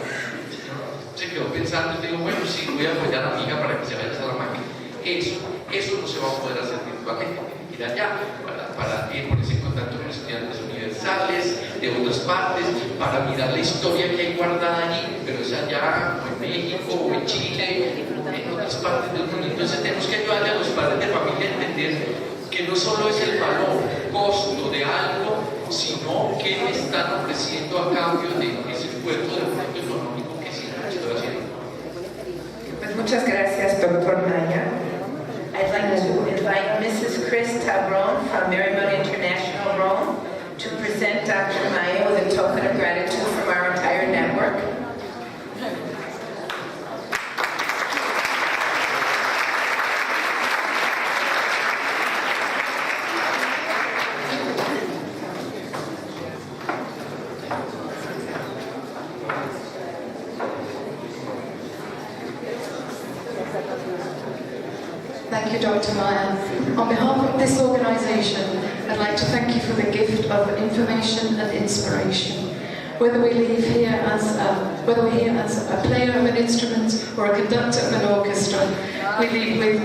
Se quedó pensando y digo, bueno, sí, voy a apoyar a mi hija para que se vaya a Salamanca. Eso, Eso no se va a poder hacer virtualmente, tienen que ir allá para ponerse en contacto con estudiantes universales de otras partes, para mirar la historia que hay guardada allí, pero es allá, o en México, o en Chile, en otras partes del mundo. Entonces tenemos que ayudarle a los padres de familia a entender que no solo es el valor, costo de algo, sino que me están ofreciendo a cambio de ese esfuerzo de efecto económico que siempre estoy haciendo. Pues muchas gracias, Dr. Maya. I'd like to invite Mrs. Chris Tabron from Marymount International Rome to present Dr. Maya with a token of gratitude from our entire network. Thank you, Dr. Maya. On behalf of this organisation, I'd like to thank you for the gift of information and inspiration. Whether we're here as a player of an instrument or a conductor of an orchestra, we leave with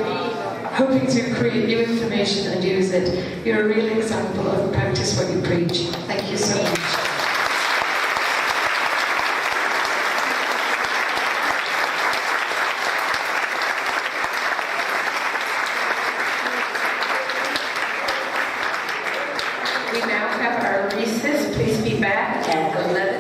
hoping to create new information and use it. You're a real example of practice what you preach. Thank you so much. We now have our recess. Please be back at 11.